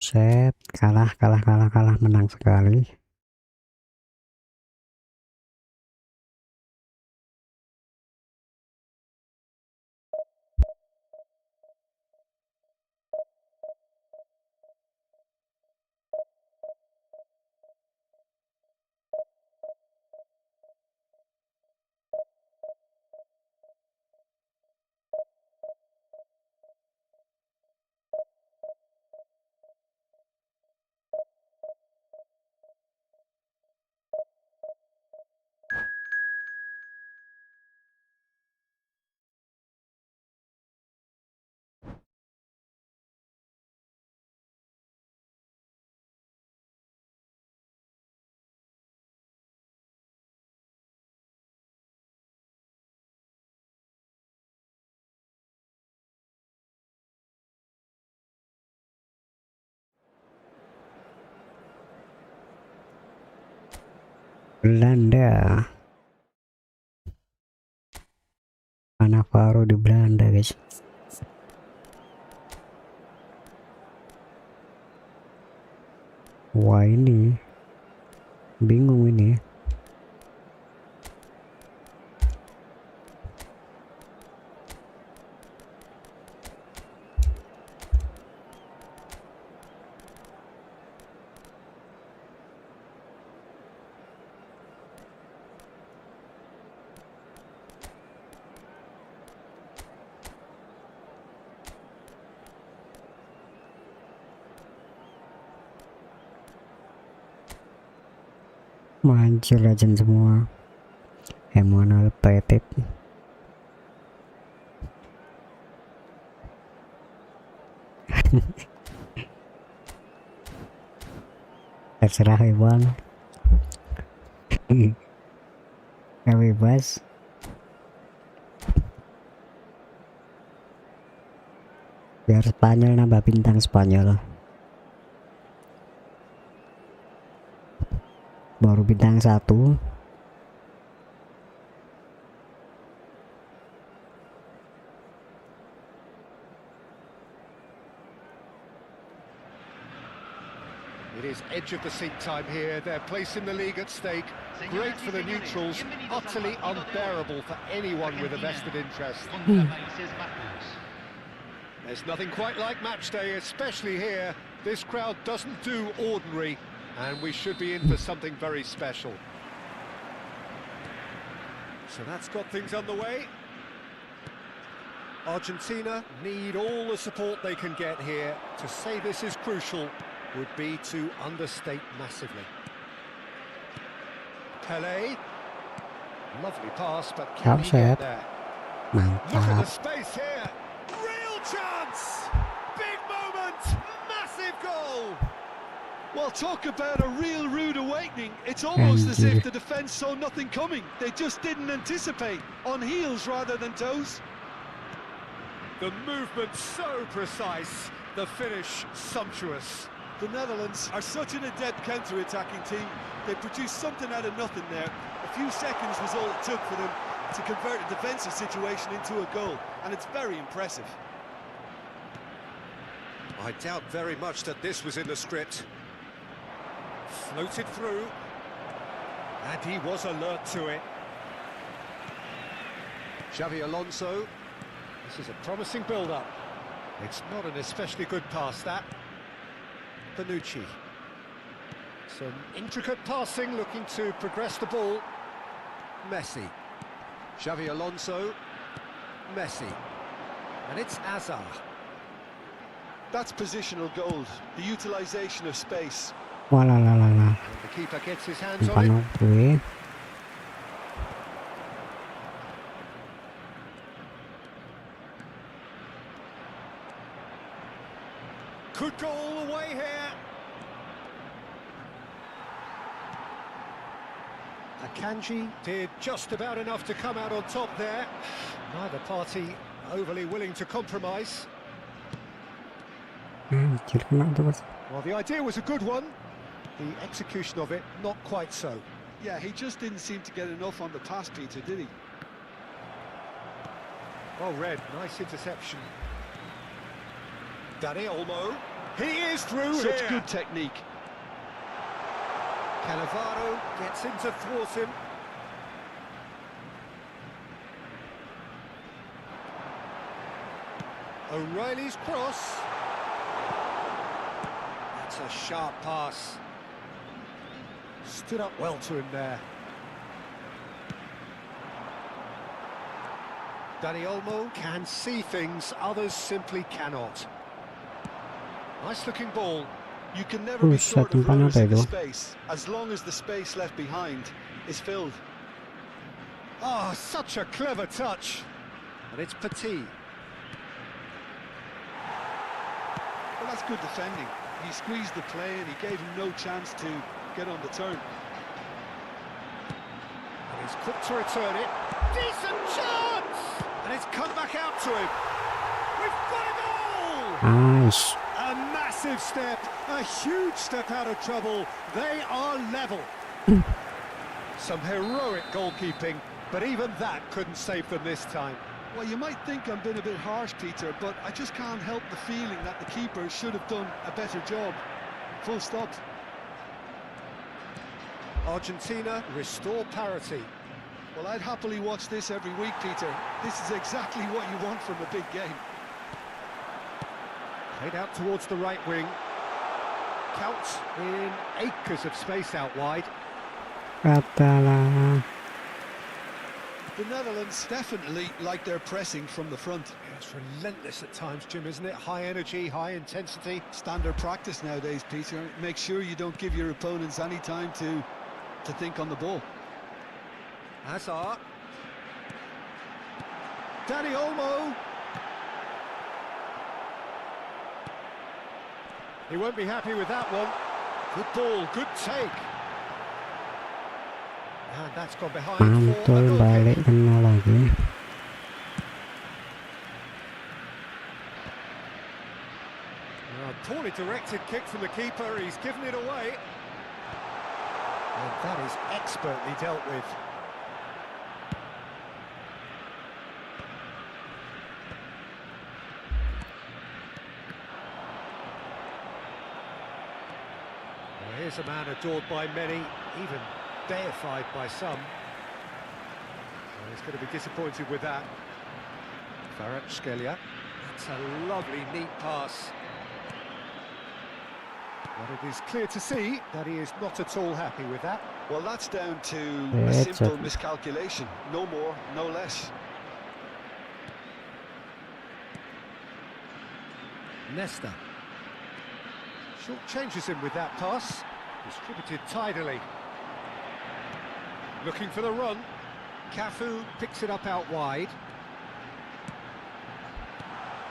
Set, kalah, menang sekali. Belanda. Anak baru di Belanda guys. Wah ini bingung ini. Mancur legend semua. Emotional Petit. Terserah ya bang. Gak bebas. Biar Spanyol nambah bintang Spanyol. Baru bintang 1. It is edge of the seat time here. Their place in the league at stake. Great for the neutrals, utterly unbearable for anyone with a vested interest. There's nothing quite like match day, especially here. This crowd doesn't do ordinary, and we should be in for something very special. So that's got things underway. Argentina need all the support they can get here. To say this is crucial would be to understate massively. Pelé, lovely pass, but can he get there? Look at the Mantap. space here. Real chance! Big moment! Massive goal! Well, talk about a real rude awakening. It's almost as if the defence saw nothing coming. They just didn't anticipate. On heels rather than toes. The movement so precise, the finish sumptuous. The Netherlands are such an adept counter-attacking team. They produced something out of nothing there. A few seconds was all it took for them to convert a defensive situation into a goal, and it's very impressive. I doubt very much that this was in the script. Floated through, and he was alert to it. Xavi Alonso. This is a promising build-up. It's not an especially good pass, that. Bonucci. Some intricate passing, looking to progress the ball. Messi. Xavi Alonso. Messi. And it's Azar. That's positional gold, the utilisation of space. Walah. And the keeper gets his hands on it. Pano gue. Could go all the way here. Akanji did just about enough to come out on top there. Neither party overly willing to compromise. Anjir kena tuh bos. Well, the idea was a good one. The execution of it, not quite so. Yeah, he just didn't seem to get enough on the pass, Peter, did he? Well read, nice interception. Dari Olmo. He is through Such here. good technique. Cannavaro gets in to thwart him. O'Reilly's cross. That's a sharp pass. Stood up well to him there. Dani Olmo can see things others simply cannot. Nice looking ball. You can never be Buset, short of umpan runners apa in the itu? space, as long as the space left behind is filled. Oh, such a clever touch. And it's Petit. Well, that's good defending. He squeezed the play and he gave him no chance to get on the turn. And he's quick to return it. Decent chance! And it's come back out to him. We've got a goal! Nice. A massive step, a huge step out of trouble. They are level. Some heroic goalkeeping, but even that couldn't save them this time. Well, you might think I'm being a bit harsh, Peter, but I just can't help the feeling that the keeper should have done a better job. Full stop. Argentina restore parity. Well, I'd happily watch this every week, Peter. This is exactly what you want from a big game. Played out towards the right wing. Counts in acres of space out wide. Adalah. The Netherlands definitely like their pressing from the front. Yeah, it's relentless at times, Jim, isn't it? High energy, high intensity. Standard practice nowadays, Peter. Make sure you don't give your opponents any time to think on the ball. Hazard. Danny Olmo. He won't be happy with that one. Good ball, good take. And that's gone behind for a Mantul, goal balik kick. kena lagi. Poorly directed kick from the keeper, he's given it away. And that is expertly dealt with. Well, here's a man adored by many, even deified by some. Well, he's going to be disappointed with that. Kvaratskhelia. That's a lovely, neat pass. But it is clear to see that he is not at all happy with that. Well, that's down to Yeah, a it's simple a- miscalculation. No more, no less. Nesta. Short changes him with that pass. Distributed tidily. Looking for the run. Cafu picks it up out wide.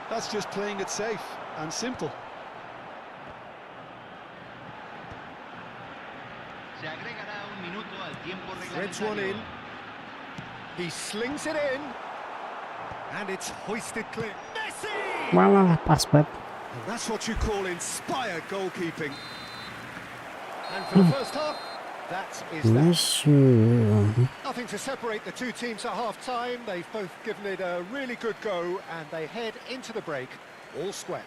That's just playing it safe and simple. Se agregará un minuto al tiempo Threads one in. reglamentario. He slings it in. And it's hoisted clear. Messi! Malah pas banget. And that's what you call inspired goalkeeping. And for the first half, that is that. Messi. Nothing to separate the two teams at half-time. They've both given it a really good go, and they head into the break all square.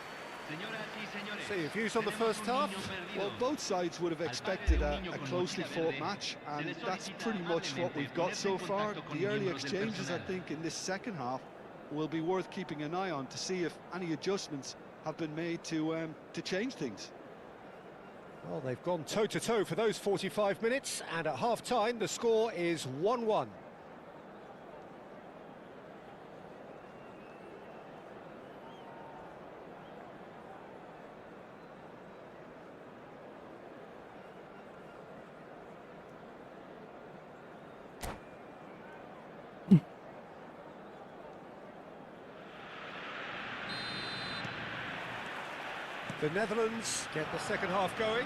Señoras y señores, So your views on the tenemos first un half? niño perdido. Well, both sides would have expected a closely fought match, and that's pretty much what we've got so far. The early exchanges, I think, in this second half will be worth keeping an eye on to see if any adjustments have been made to change things. Well, they've gone toe-to-toe for those 45 minutes, and at half-time the score is 1-1. The Netherlands get the second half going.